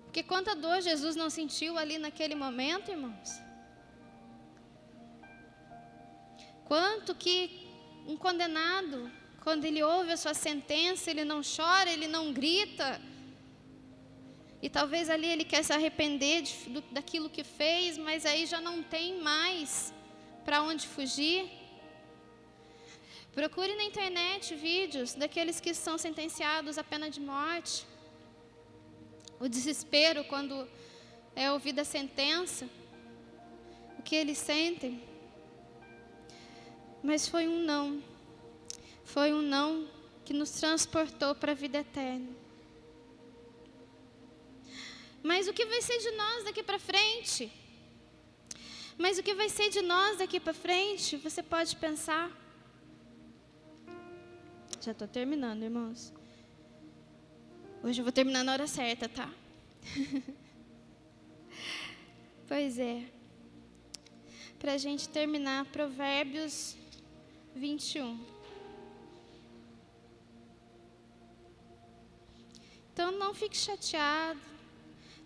Porque quanta dor Jesus não sentiu ali naquele momento, irmãos? Quanto que um condenado, quando ele ouve a sua sentença, ele não chora, ele não grita. E talvez ali ele quer se arrepender daquilo que fez, mas aí já não tem mais para onde fugir. Procure na internet vídeos daqueles que são sentenciados à pena de morte. O desespero quando é ouvida a sentença, o que eles sentem. Mas foi um não que nos transportou para a vida eterna. Mas o que vai ser de nós daqui para frente? Mas o que vai ser de nós daqui para frente? Você pode pensar. Já estou terminando, irmãos. Hoje eu vou terminar na hora certa, tá? Pois é. Para a gente terminar, Provérbios 21. Então não fique chateado.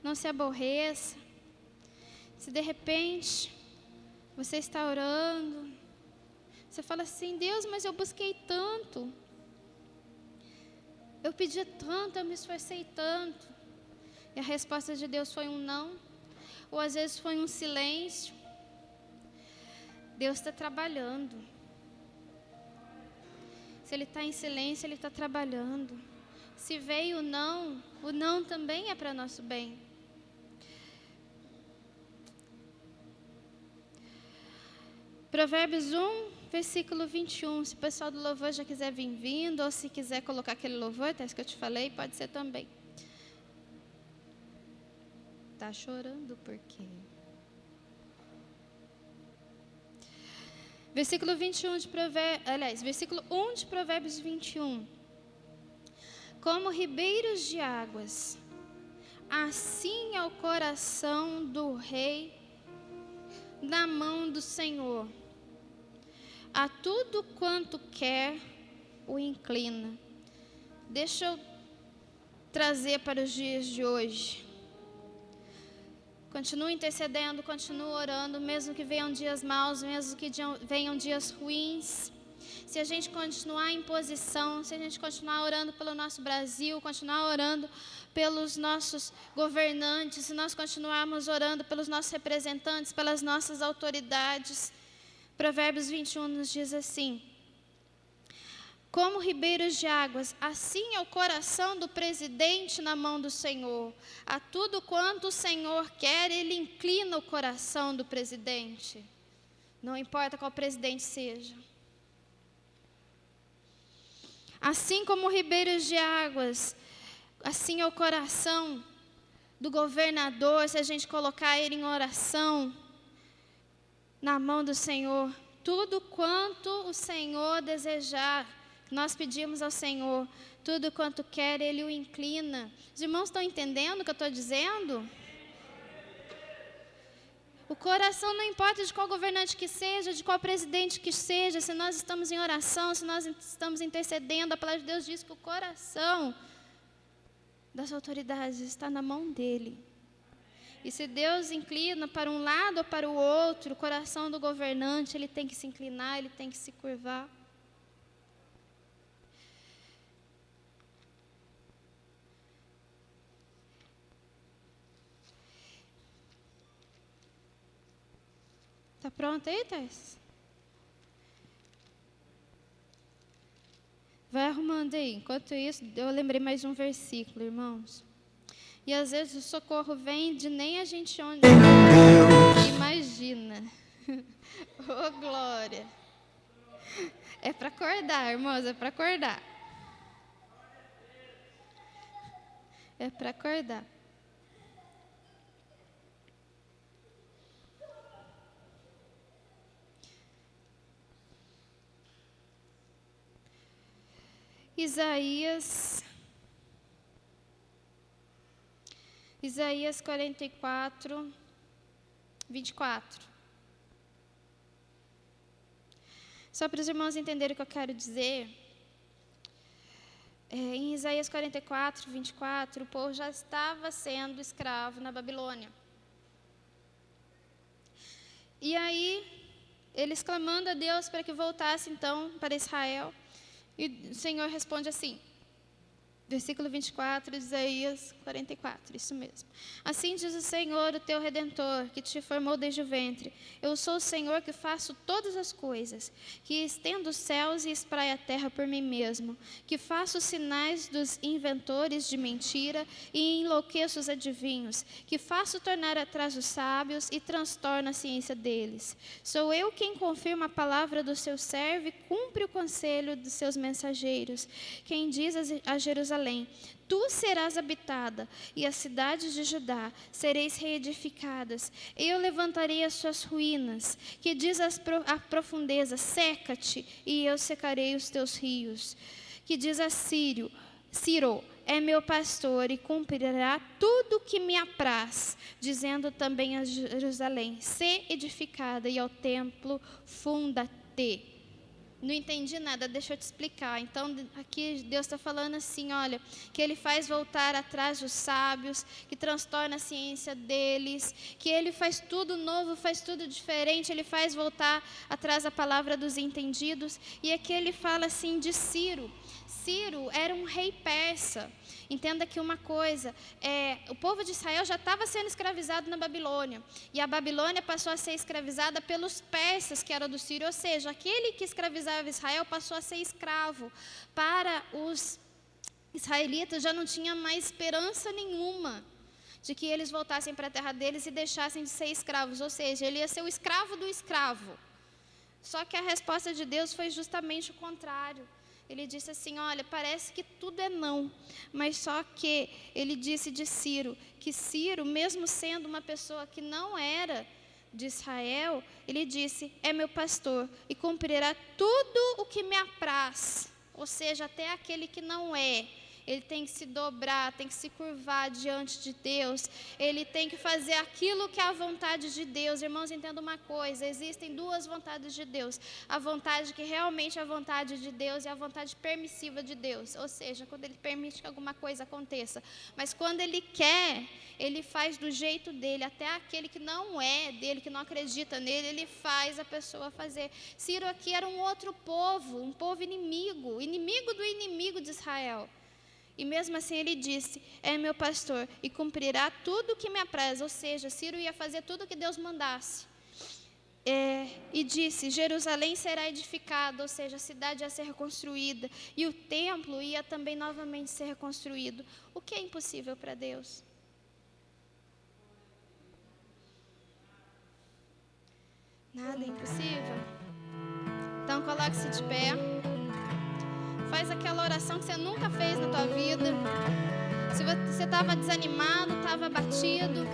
Não se aborreça. Se de repente você está orando, você fala assim, Deus, mas eu busquei tanto. Eu pedi tanto, eu me esforcei tanto. E a resposta de Deus foi um não. Ou às vezes foi um silêncio. Deus está trabalhando. Se Ele está em silêncio, Ele está trabalhando. Se veio o não também é para nosso bem. Provérbios 1, versículo 21. Se o pessoal do louvor já quiser vir vindo, ou se quiser colocar aquele louvor, tá, isso que eu te falei, pode ser também. Tá chorando por quê? Versículo 21 de Provérbios, versículo 1 de Provérbios 21. Como ribeiros de águas, assim é o coração do rei na mão do Senhor. A tudo quanto quer, o inclina. Deixa eu trazer para os dias de hoje. Continue intercedendo, continue orando, mesmo que venham dias maus, mesmo que venham dias ruins. Se a gente continuar em posição, se a gente continuar orando pelo nosso Brasil, continuar orando pelos nossos governantes, se nós continuarmos orando pelos nossos representantes, pelas nossas autoridades. Provérbios 21 nos diz assim: como ribeiros de águas, assim é o coração do presidente na mão do Senhor. A tudo quanto o Senhor quer, Ele inclina o coração do presidente. Não importa qual presidente seja. Assim como ribeiros de águas, assim é o coração do governador, se a gente colocar ele em oração, na mão do Senhor. Tudo quanto o Senhor desejar, nós pedimos ao Senhor, tudo quanto quer, Ele o inclina. Os irmãos estão entendendo o que eu estou dizendo? O coração não importa de qual governante que seja, de qual presidente que seja, se nós estamos em oração, se nós estamos intercedendo, a palavra de Deus diz que o coração das autoridades está na mão dEle. E se Deus inclina para um lado ou para o outro, o coração do governante, ele tem que se inclinar, ele tem que se curvar. Tá pronto aí, Thais? Vai arrumando aí. Enquanto isso, eu lembrei mais de um versículo, irmãos. E às vezes o socorro vem de nem a gente onde imagina. Oh, glória. É para acordar, irmãos, é para acordar. É para acordar. Isaías 44, 24. Só para os irmãos entenderem o que eu quero dizer. Em Isaías 44, 24, o povo já estava sendo escravo na Babilônia. E aí, eles clamando a Deus para que voltasse então para Israel. E o Senhor responde assim, versículo 24, Isaías 44, isso mesmo. Assim diz o Senhor, o teu Redentor, que te formou desde o ventre. Eu sou o Senhor que faço todas as coisas, que estendo os céus e espraio a terra por mim mesmo, que faço os sinais dos inventores de mentira e enlouqueço os adivinhos, que faço tornar atrás os sábios e transtorno a ciência deles. Sou eu quem confirma a palavra do seu servo e cumpre o conselho dos seus mensageiros, quem diz a Jerusalém, tu serás habitada, e as cidades de Judá sereis reedificadas. Eu levantarei as suas ruínas, que diz a profundeza, seca-te, e eu secarei os teus rios. Que diz a Ciro, é meu pastor, e cumprirá tudo o que me apraz. Dizendo também a Jerusalém, sê edificada, e ao templo funda-te. Não entendi nada, deixa eu te explicar. Então, aqui Deus está falando assim, olha, que Ele faz voltar atrás os sábios, que transtorna a ciência deles, que Ele faz tudo novo, faz tudo diferente, Ele faz voltar atrás a palavra dos entendidos. E aqui Ele fala assim de Ciro. Ciro era um rei persa. Entenda que uma coisa, o povo de Israel já estava sendo escravizado na Babilônia, e a Babilônia passou a ser escravizada pelos persas, que era do Ciro, ou seja, aquele que escravizava Israel passou a ser escravo. Para os israelitas já não tinha mais esperança nenhuma de que eles voltassem para a terra deles e deixassem de ser escravos, ou seja, ele ia ser o escravo do escravo. Só que a resposta de Deus foi justamente o contrário. Ele disse assim, olha, parece que tudo é não, mas só que ele disse de Ciro, que Ciro, mesmo sendo uma pessoa que não era de Israel, ele disse, é meu pastor e cumprirá tudo o que me apraz, ou seja, até aquele que não é. Ele tem que se dobrar, tem que se curvar diante de Deus. Ele tem que fazer aquilo que é a vontade de Deus. Irmãos, entenda uma coisa, existem duas vontades de Deus. A vontade que realmente é a vontade de Deus e a vontade permissiva de Deus. Ou seja, quando Ele permite que alguma coisa aconteça. Mas quando Ele quer, Ele faz do jeito dEle. Até aquele que não é dEle, que não acredita nele, Ele faz a pessoa fazer. Ciro aqui era um outro povo, um povo inimigo, inimigo do inimigo de Israel. E mesmo assim ele disse, é meu pastor e cumprirá tudo o que me apraz. Ou seja, Ciro ia fazer tudo o que Deus mandasse. E disse, Jerusalém será edificada, ou seja, a cidade ia ser reconstruída. E o templo ia também novamente ser reconstruído. O que é impossível para Deus? Nada é impossível? Então coloque-se de pé. Faz aquela oração que você nunca fez na tua vida. Se você estava desanimado, estava abatido,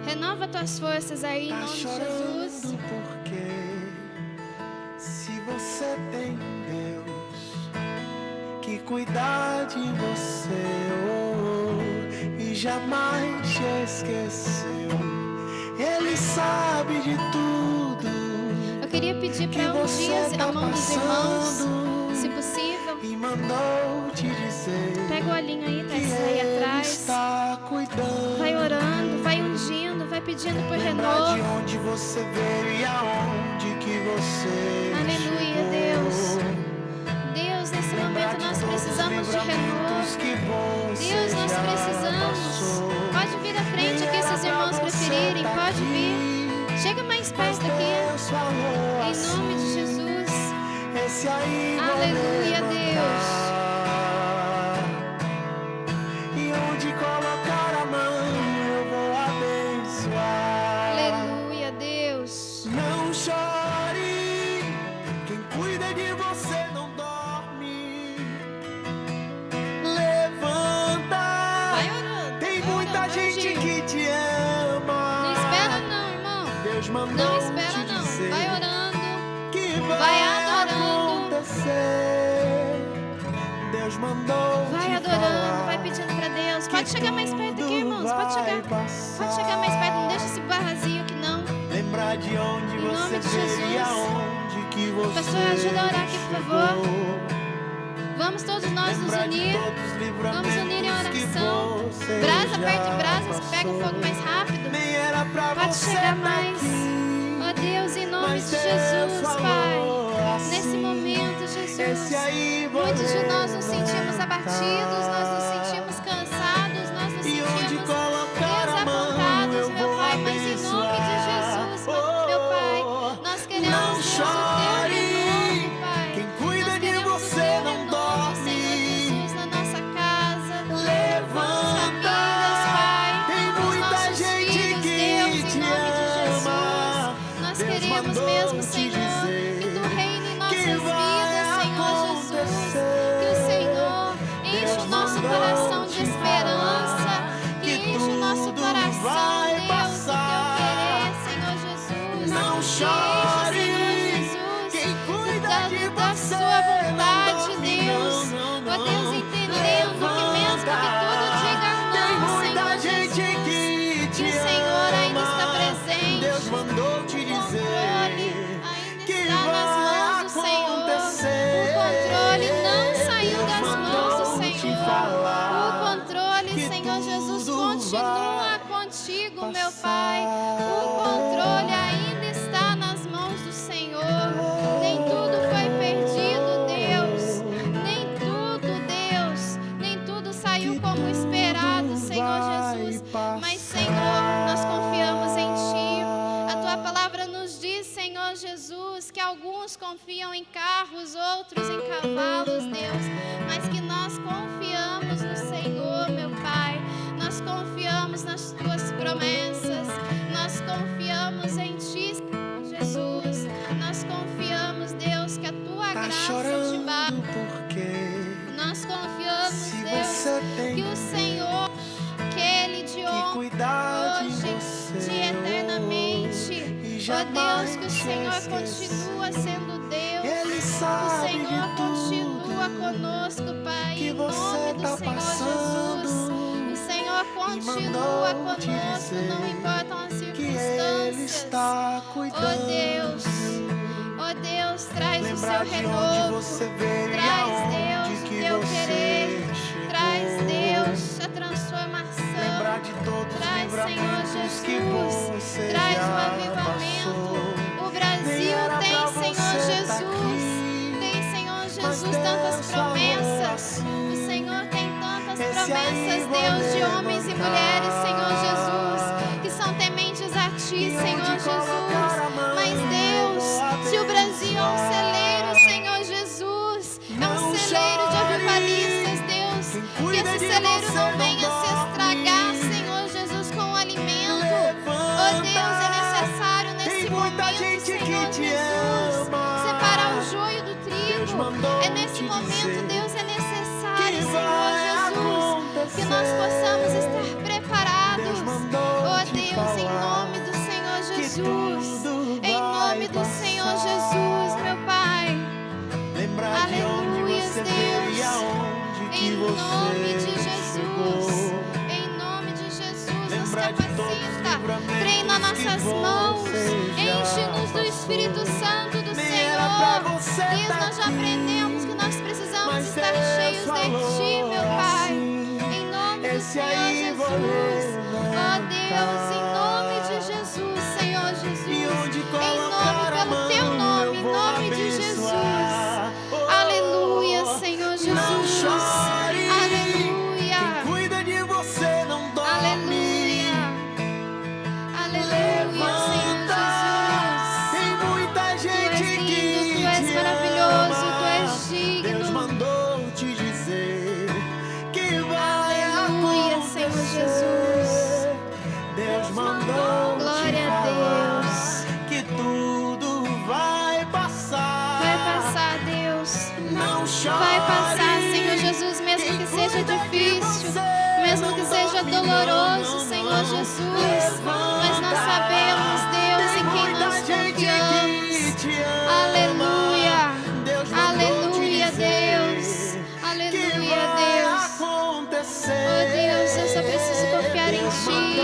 renova tuas forças aí em nome de Jesus. Porque se você tem Deus que cuidar de você e jamais te esqueceu, Ele sabe de tudo. Eu queria pedir para um dia a mão dos irmãos, se possível. E mandou te dizer, pega o olhinho aí, tá aí atrás. Está cuidando. Vai orando, vai ungir. você veio e aonde que você Aleluia, Deus. Deus, nesse momento nós precisamos de renovo. Deus, nós precisamos. Pode vir à frente aqui, se os irmãos preferirem. Pode vir. Chega mais perto aqui. Em nome de Jesus. Aleluia, Deus. E onde colocar a mão eu vou abençoar. Aleluia, Deus. Não chore, quem cuida de você não dorme. Levanta, Vai orando. tem vai muita orando, gente anjinho. que te ama. Não espera não, irmão. Deus mandou Não espera te não. dizer Vai orando. que Vai vai adorando. acontecer. Deus mandou Vai te adorando, falar vai pedindo pra Deus. Pode que chegar mais perto aqui, tudo irmãos. Pode vai chegar. passar. Pode chegar mais perto. Não deixa esse bar vazio aqui, não. Lembrar de onde Em você nome de veio e Jesus. aonde que você Pastor, ajuda a orar aqui, por favor. Vamos todos nós nos Lembrar de unir. todos os Vamos unir em livramentos que oração. você Brasa já perto de brasa, passou. pega o fogo mais rápido. Nem era pra Pode você chegar tá mais. aqui, Ó Deus, em nome mas de Deus Jesus, falou Pai. assim, Nesse momento, esse Jesus. aí vou Muitos de nós nos sentimos levantar. abatidos, nós nos sentimos cansados, nós nos E onde sentimos colocar a mão desapontados, eu meu vou Pai. Mas em nome de Jesus, meu Pai, nós queremos, não Deus, o chore. Teu renovo, Pai. Quem cuida Nós de queremos o você Teu não renovo, dorme. Senhor Jesus, na nossa casa, Levanta. famílias, Pai, Tem nos muita nossos gente filhos, que Deus, te em nome de Jesus. ama. Nós Deus queremos mandou mesmo, te Senhor, dizer que Tu reine em nossas que vidas, vai Senhor Jesus. acontecer. Que o Senhor enche Deus o nosso mandou coração de te esperança. falar Que que enche o nosso tudo coração, vai Deus, do Teu passar. querer, Senhor Jesus. Não Que chore. enche, Senhor Jesus, Quem cuida da, de da você Sua vontade, não dorme, Deus. não, Ó Deus, entendendo que mesmo que tudo diga Tem não, muita Senhor gente Jesus, que te que o Senhor ainda ama. está presente. Deus mandou te O controle dizer ainda que está nas vai mãos do Senhor. acontecer. O controle não saiu Deus das mãos mandou do te Senhor. falar O controle, que Senhor Jesus, tudo continua vai contigo, meu passar. Pai. O controle ainda está nas mãos do Senhor. Nem tudo foi perdido, Deus. Nem tudo, Deus. Nem tudo saiu como esperado, Senhor Jesus. Mas, Senhor, nós confiamos em Ti. A Tua palavra nos diz, Senhor Jesus, que alguns confiam em carros, outros em cavalos, Deus, mas que nós confiamos no Senhor, meu Pai. Nós confiamos nas Tuas promessas. Nós confiamos em Ti, Senhor Jesus. Nós confiamos, Deus, que a Tua Tá graça te chorando basta. porque Nós confiamos, se Deus, você tem que o Senhor, aquele de que ontem, cuidar de hoje, você de eternamente. e Ó jamais Deus, que o te Senhor esquecer. continua sendo Deus. Ele Que o sabe Senhor de continua tudo conosco, Pai, que em você nome do tá Senhor passando. Jesus. O Senhor continua mandou te conosco, dizer não importam as que Ele circunstâncias. está Ó cuidando. Deus, traz o Lembrar Seu de onde renovo. você veio e Traz, aonde Deus, o que Teu você querer. chegou. Traz, Deus, a transformação. Lembrar de todos os Traz, Senhor livramentos que Jesus, você traz já o avivamento. passou. O Brasil Nem era tem, pra Senhor você Jesus, tá aqui, tem, Senhor mas Jesus, tantas Deus falou promessas. assim, O Senhor tem tantas esse aí promessas, vou Deus, de homens e levantar. mulheres, Senhor Jesus, que são tementes a Ti, E Senhor onde colocar Jesus. a mão, Mas, Deus, eu se o Brasil é um abençoar. celeiro, Senhor Jesus, é um Não celeiro de chore. avivalistas, Deus, Quem que cuida esse de celeiro você não não venha se dorme. estragar, Senhor Jesus, com o alimento. Levanta. Oh Deus, é necessário nesse Tem muita momento, gente Senhor que te Jesus, ama. separar o joio do Deus trigo. mandou É nesse te momento, dizer Deus, é que necessário, Senhor vai Jesus, que nós possamos estar preparados. Deus mandou Oh te Deus, em falar nome do Senhor que Jesus, tudo em vai nome do Senhor passar. Jesus, meu Pai. Lembrar de onde Aleluia, você veio e Deus. aonde que Em você nome de Jesus, chegou. em nome de Jesus, nos Lembrar de todos os capacita, livramentos treina que nossas você mãos, já enche-nos do Espírito passou. Santo do Nem era pra Senhor. você Deus, tá nós já aqui, aprendemos que nós precisamos mas estar Deus cheios de falou Ti, meu Pai. assim, Em nome do esse Senhor aí vou Jesus. Ó levantar. Deus, em nome de Jesus, Senhor E Jesus. seja difícil, mesmo que seja doloroso, Senhor Jesus, mas nós sabemos, Deus, em quem nós confiamos. Aleluia, aleluia, Deus, aleluia, Deus. Oh Deus, eu só preciso confiar em Ti.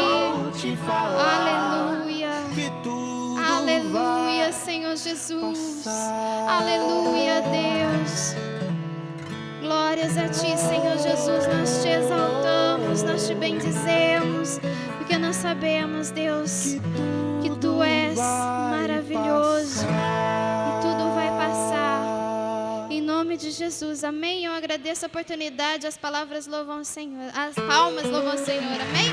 Aleluia, aleluia, Senhor Jesus, aleluia, Deus. Glórias a Ti, Senhor Jesus, nós Te exaltamos, nós Te bendizemos, porque nós sabemos, Deus, que Tu és maravilhoso e tudo vai passar. Em nome de Jesus, amém? Eu agradeço a oportunidade, as palavras louvam o Senhor, as palmas louvam o Senhor, amém?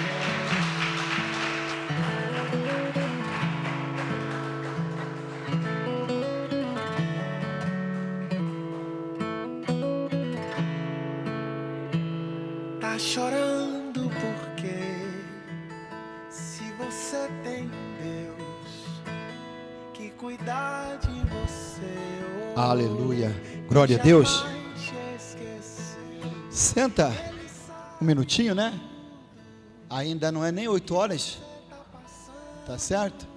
Tá chorando porque se você tem Deus que cuidar de você. Aleluia. Glória a Deus. Senta um minutinho, né? Ainda não é nem 8 horas. Tá certo?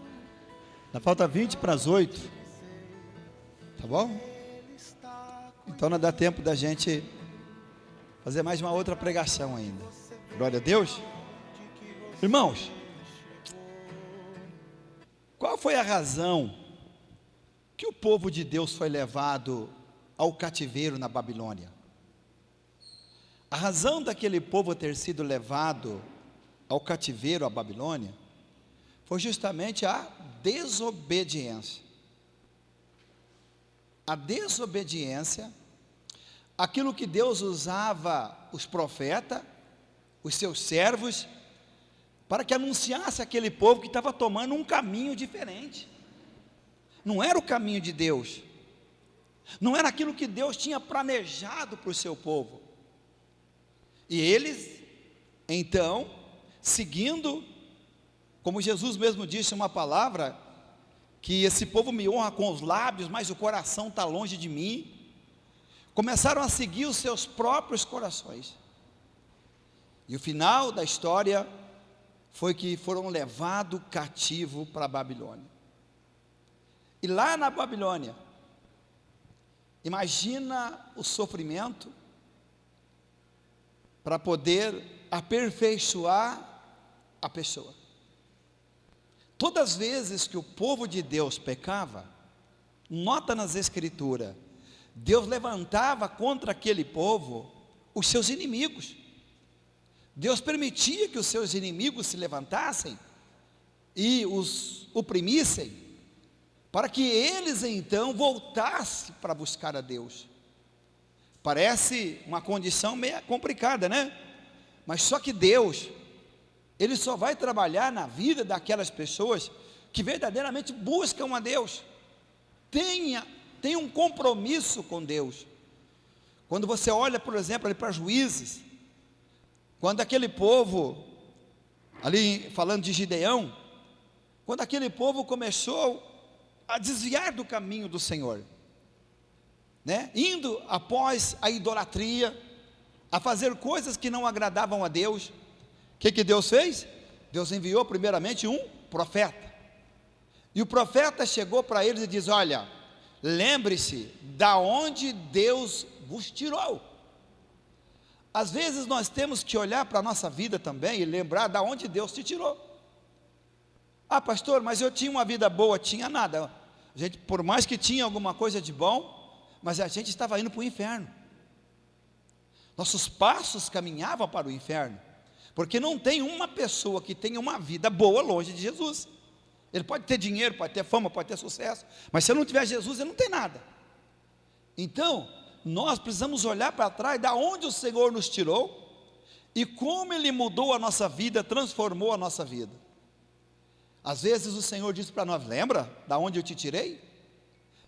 Ainda falta 20 para as 8. Tá bom? Então não dá tempo da gente fazer mais uma outra pregação ainda. Glória a Deus. Irmãos, qual foi a razão que o povo de Deus foi levado ao cativeiro na Babilônia? A razão daquele povo ter sido levado ao cativeiro à Babilônia foi justamente a desobediência. A desobediência, aquilo que Deus usava os profetas, os seus servos, para que anunciasse aquele povo que estava tomando um caminho diferente. Não era o caminho de Deus, não era aquilo que Deus tinha planejado para o seu povo. E eles, então, seguindo, como Jesus mesmo disse uma palavra, que esse povo me honra com os lábios, mas o coração está longe de mim, começaram a seguir os seus próprios corações. E o final da história foi que foram levados cativo para a Babilônia. E lá na Babilônia, imagina o sofrimento para poder aperfeiçoar a pessoa. Todas as vezes que o povo de Deus pecava, nota nas Escrituras, Deus levantava contra aquele povo os seus inimigos. Deus permitia que os seus inimigos se levantassem e os oprimissem, para que eles então voltassem para buscar a Deus. Parece uma condição meio complicada, né? Mas só que Deus, Ele só vai trabalhar na vida daquelas pessoas que verdadeiramente buscam a Deus. Tem um compromisso com Deus. Quando você olha, por exemplo, ali para Juízes, quando aquele povo, ali falando de Gideão, quando aquele povo começou a desviar do caminho do Senhor, né? Indo após a idolatria, a fazer coisas que não agradavam a Deus, o que Deus fez? Deus enviou primeiramente um profeta, e o profeta chegou para eles e diz: olha, lembre-se da onde Deus vos tirou. Às vezes nós temos que olhar para a nossa vida também e lembrar da onde Deus te tirou. Ah, pastor, mas eu tinha uma vida boa. Tinha nada. A gente, por mais que tinha alguma coisa de bom, mas a gente estava indo para o inferno. Nossos passos caminhavam para o inferno, porque não tem uma pessoa que tenha uma vida boa longe de Jesus. Ele pode ter dinheiro, pode ter fama, pode ter sucesso, mas se ele não tiver Jesus, ele não tem nada. Então, nós precisamos olhar para trás, da onde o Senhor nos tirou, e como Ele mudou a nossa vida, transformou a nossa vida. Às vezes o Senhor diz para nós: lembra da onde eu te tirei?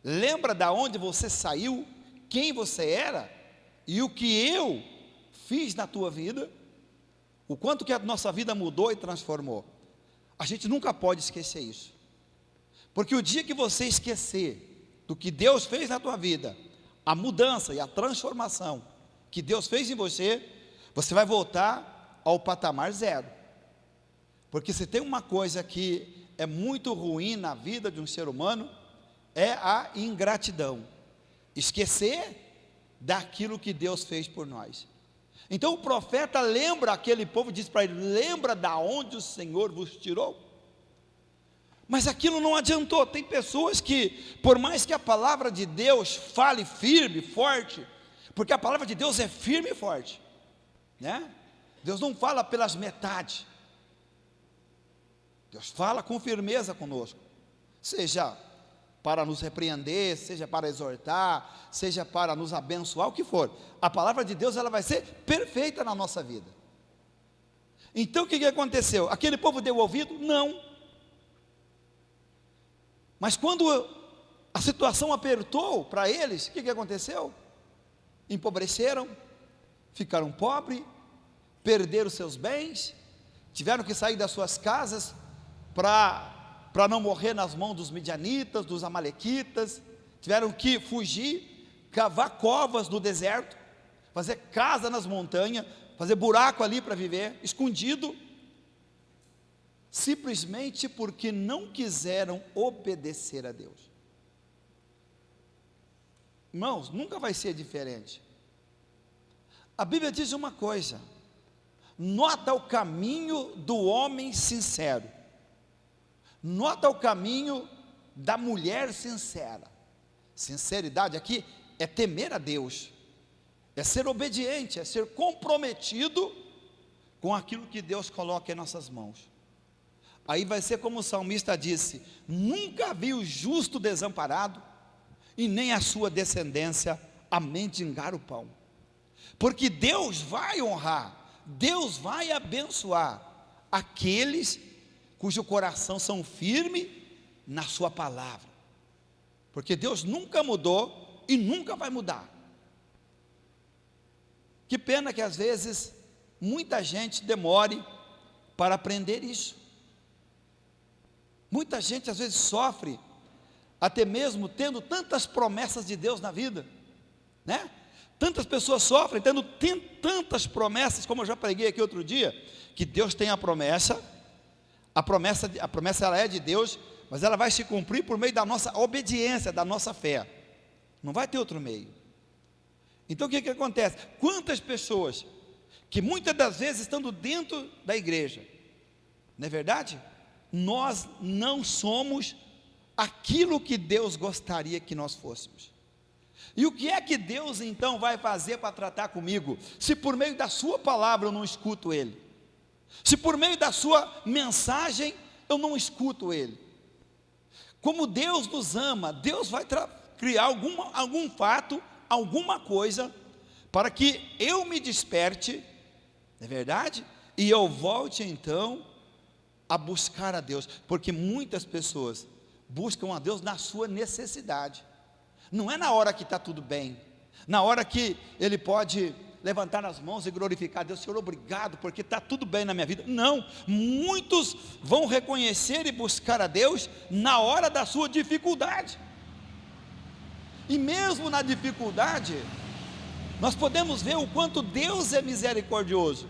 Lembra da onde você saiu, quem você era, e o que eu fiz na tua vida, o quanto que a nossa vida mudou e transformou. A gente nunca pode esquecer isso, porque o dia que você esquecer do que Deus fez na tua vida, a mudança e a transformação que Deus fez em você, você vai voltar ao patamar zero. Porque se tem uma coisa que é muito ruim na vida de um ser humano, é a ingratidão. Esquecer daquilo que Deus fez por nós. Então o profeta lembra aquele povo, diz para ele: lembra da onde o Senhor vos tirou? Mas aquilo não adiantou. Tem pessoas que, por mais que a palavra de Deus fale firme, forte, porque a palavra de Deus é firme e forte, né? Deus não fala pelas metades. Deus fala com firmeza conosco, seja para nos repreender, seja para exortar, seja para nos abençoar, o que for. A palavra de Deus, ela vai ser perfeita na nossa vida. Então o que aconteceu? Aquele povo deu ouvido? Não. Mas quando a situação apertou para eles, o que aconteceu? Empobreceram, ficaram pobres, perderam seus bens, tiveram que sair das suas casas para não morrer nas mãos dos midianitas, dos amalequitas, tiveram que fugir, cavar covas no deserto, fazer casa nas montanhas, fazer buraco ali para viver, escondido, simplesmente porque não quiseram obedecer a Deus. Irmãos, nunca vai ser diferente. A Bíblia diz uma coisa: nota o caminho do homem sincero, nota o caminho da mulher sincera. Sinceridade aqui é temer a Deus, é ser obediente, é ser comprometido com aquilo que Deus coloca em nossas mãos. Aí vai ser como o salmista disse: nunca vi o justo desamparado, e nem a sua descendência a mendigar o pão. Porque Deus vai honrar, Deus vai abençoar aqueles cujo coração são firmes na sua palavra. Porque Deus nunca mudou e nunca vai mudar. Que pena que às vezes muita gente demore para aprender isso. Muita gente às vezes sofre, até mesmo tendo tantas promessas de Deus na vida, né? Tantas pessoas sofrem tendo tantas promessas, como eu já preguei aqui outro dia, que Deus tem a promessa ela é de Deus, mas ela vai se cumprir por meio da nossa obediência, da nossa fé. Não vai ter outro meio. Então o que acontece? Quantas pessoas que muitas das vezes estando dentro da igreja, não é verdade? Nós não somos aquilo que Deus gostaria que nós fôssemos. E o que é que Deus então vai fazer para tratar comigo, se por meio da sua palavra eu não escuto Ele? Se por meio da sua mensagem eu não escuto Ele? Como Deus nos ama, Deus vai criar algum fato, alguma coisa, para que eu me desperte, não é verdade? E eu volte então a buscar a Deus, porque muitas pessoas buscam a Deus na sua necessidade, não é na hora que está tudo bem, na hora que ele pode levantar as mãos e glorificar a Deus: Senhor, obrigado, porque está tudo bem na minha vida. Não, muitos vão reconhecer e buscar a Deus na hora da sua dificuldade, e mesmo na dificuldade, nós podemos ver o quanto Deus é misericordioso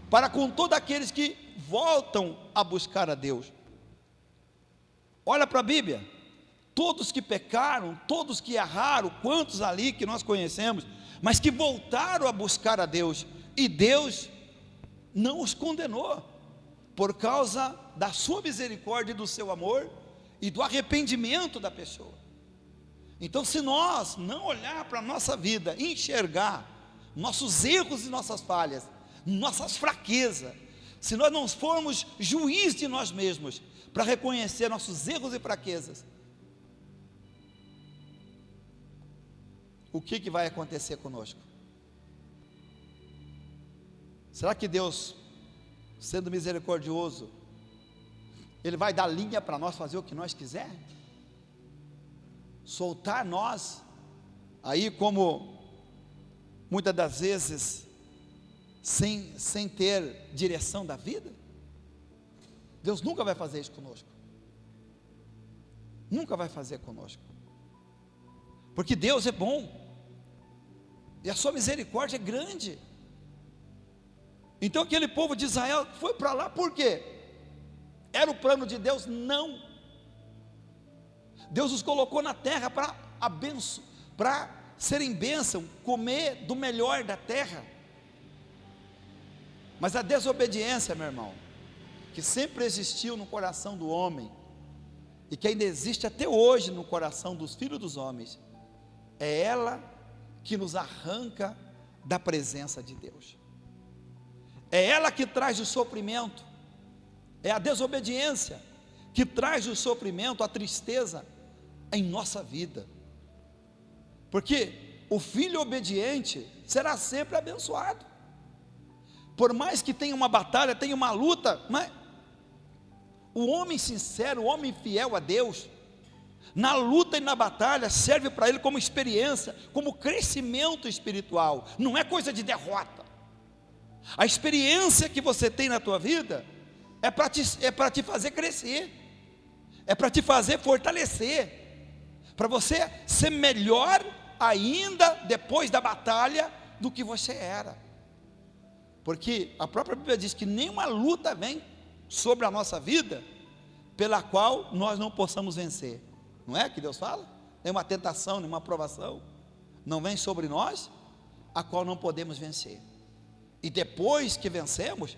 para com todos aqueles que voltam a buscar a Deus. Olha para a Bíblia, todos que pecaram, todos que erraram, quantos ali que nós conhecemos, mas que voltaram a buscar a Deus, e Deus não os condenou, por causa da sua misericórdia e do seu amor, e do arrependimento da pessoa. Então, se nós não olhar para a nossa vida, enxergar nossos erros e nossas falhas, nossas fraquezas, se nós não formos juiz de nós mesmos, para reconhecer nossos erros e fraquezas, o que vai acontecer conosco? Será que Deus, sendo misericordioso, Ele vai dar linha para nós fazer o que nós quiser? Soltar nós, aí como muitas das vezes, sem ter direção da vida? Deus nunca vai fazer isso conosco, nunca vai fazer conosco, porque Deus é bom, e a sua misericórdia é grande. Então aquele povo de Israel foi para lá por quê? Era o plano de Deus? Não. Deus os colocou na terra para para serem bênção, comer do melhor da terra. Mas a desobediência, meu irmão, que sempre existiu no coração do homem, e que ainda existe até hoje no coração dos filhos dos homens, é ela que nos arranca da presença de Deus. É ela que traz o sofrimento. É a desobediência que traz o sofrimento, a tristeza em nossa vida. Porque o filho obediente será sempre abençoado. Por mais que tenha uma batalha, tenha uma luta, mas o homem sincero, o homem fiel a Deus, na luta e na batalha, serve para ele como experiência, como crescimento espiritual, não é coisa de derrota. A experiência que você tem na tua vida é para te fazer crescer, é para te fazer fortalecer, para você ser melhor ainda depois da batalha do que você era. Porque a própria Bíblia diz que nenhuma luta vem sobre a nossa vida pela qual nós não possamos vencer. Não é que Deus fala? Nenhuma tentação, nenhuma provação não vem sobre nós, a qual não podemos vencer. E depois que vencemos,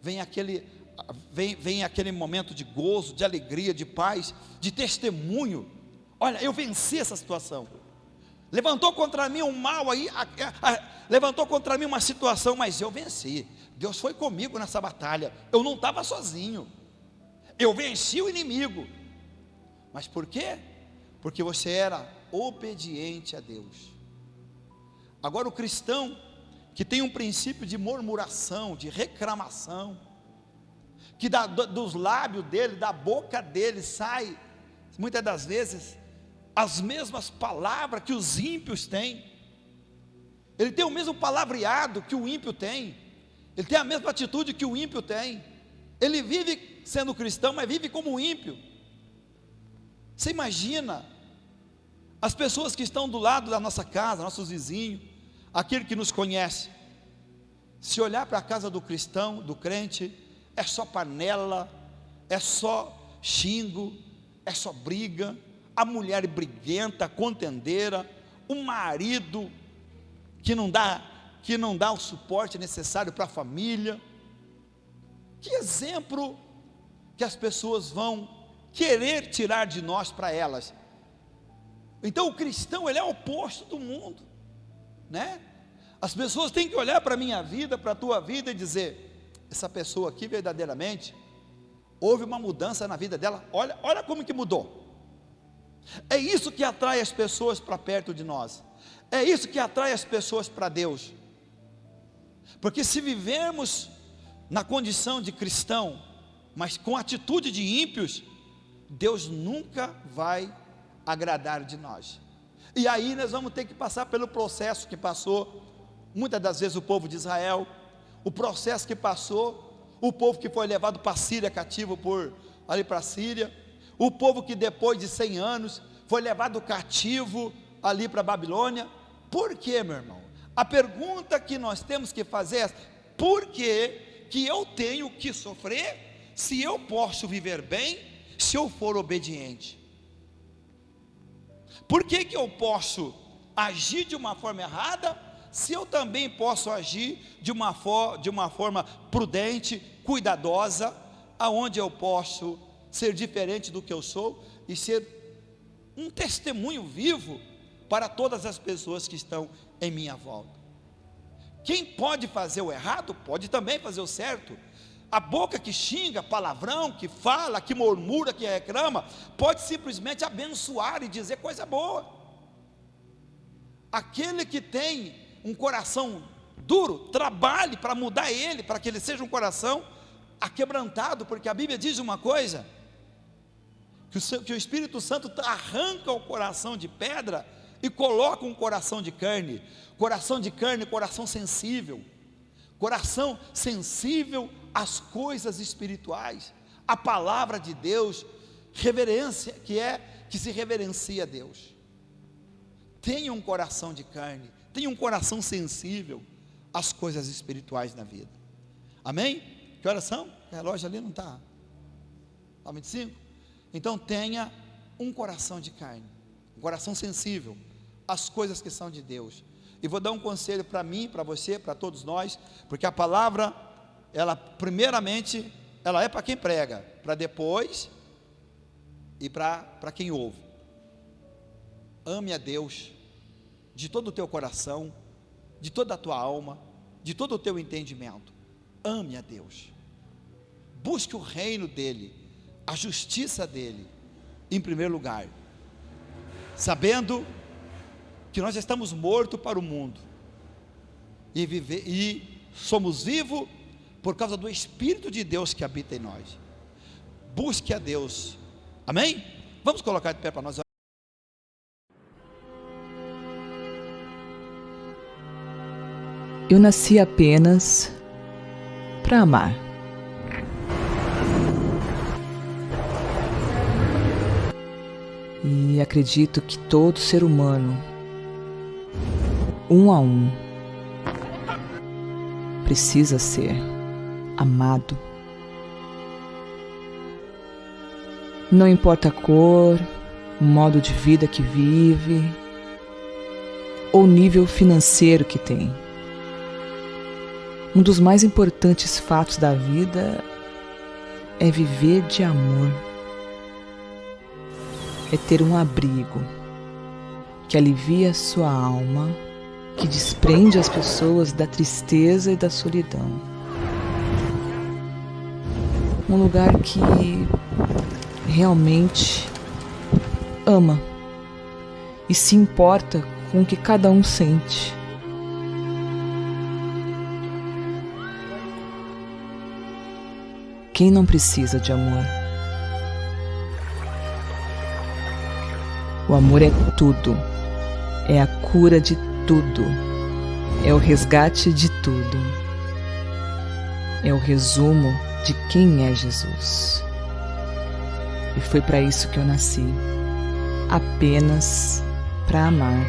vem aquele momento de gozo, de alegria, de paz, de testemunho. Olha, eu venci essa situação. Levantou contra mim um mal aí, levantou contra mim uma situação, mas eu venci. Deus foi comigo nessa batalha. Eu não estava sozinho. Eu venci o inimigo. Mas por quê? Porque você era obediente a Deus. Agora o cristão que tem um princípio de murmuração, de reclamação, que dos lábios dele, da boca dele sai, muitas das vezes, as mesmas palavras que os ímpios têm. Ele tem o mesmo palavreado que o ímpio tem. Ele tem a mesma atitude que o ímpio tem. Ele vive sendo cristão, mas vive como um ímpio. Você imagina as pessoas que estão do lado da nossa casa, nossos vizinhos, aquele que nos conhece, se olhar para a casa do cristão, do crente, é só panela, é só xingo, é só briga, a mulher briguenta, contendeira, o marido que não dá o suporte necessário para a família. Que exemplo que as pessoas vão querer tirar de nós para elas. Então o cristão, ele é o oposto do mundo, né? As pessoas têm que olhar para a minha vida, para a tua vida e dizer: essa pessoa aqui verdadeiramente houve uma mudança na vida dela. Olha como que mudou. É isso que atrai as pessoas para perto de nós. É isso que atrai as pessoas para Deus. Porque se vivermos na condição de cristão, mas com atitude de ímpios, Deus nunca vai agradar de nós. E aí nós vamos ter que passar pelo processo que passou muitas das vezes o povo de Israel, o processo que passou o povo que foi levado para a Síria cativo ali para a Síria, o povo que depois de 100 anos foi levado cativo ali para a Babilônia. Por quê, meu irmão? A pergunta que nós temos que fazer é: por que eu tenho que sofrer se eu posso viver bem, se eu for obediente? Por que eu posso agir de uma forma errada, se eu também posso agir de uma forma prudente, cuidadosa, aonde eu posso ser diferente do que eu sou e ser um testemunho vivo para todas as pessoas que estão em minha volta? Quem pode fazer o errado, pode também fazer o certo. A boca que xinga, palavrão, que fala, que murmura, que reclama, pode simplesmente abençoar e dizer coisa boa. Aquele que tem um coração duro, trabalhe para mudar ele, para que ele seja um coração aquebrantado, porque a Bíblia diz uma coisa, que o Espírito Santo arranca o coração de pedra e coloca um coração de carne, coração sensível às coisas espirituais, a palavra de Deus, reverência, que se reverencia a Deus. Tenha um coração de carne, tenha um coração sensível às coisas espirituais na vida. Amém? Que horas são? O relógio ali não está. Está 25? Então tenha um coração de carne, um coração sensível às coisas que são de Deus. E vou dar um conselho para mim, para você, para todos nós, porque a palavra, ela primeiramente, ela é para quem prega, para depois e para quem ouve. Ame a Deus de todo o teu coração, de toda a tua alma, de todo o teu entendimento. Ame a Deus. Busque o reino dele, a justiça dele, em primeiro lugar, sabendo que nós estamos mortos para o mundo e somos vivos por causa do Espírito de Deus que habita em nós. Busque a Deus. Amém? Vamos colocar de pé para nós. Eu nasci apenas para amar. E acredito que todo ser humano, um a um, precisa ser amado. Não importa a cor, o modo de vida que vive, ou o nível financeiro que tem. Um dos mais importantes fatos da vida é viver de amor. É ter um abrigo que alivia a sua alma, que desprende as pessoas da tristeza e da solidão. Um lugar que realmente ama e se importa com o que cada um sente. Quem não precisa de amor? O amor é tudo, é a cura de tudo, é o resgate de tudo, é o resumo de quem é Jesus. E foi para isso que eu nasci, apenas para amar.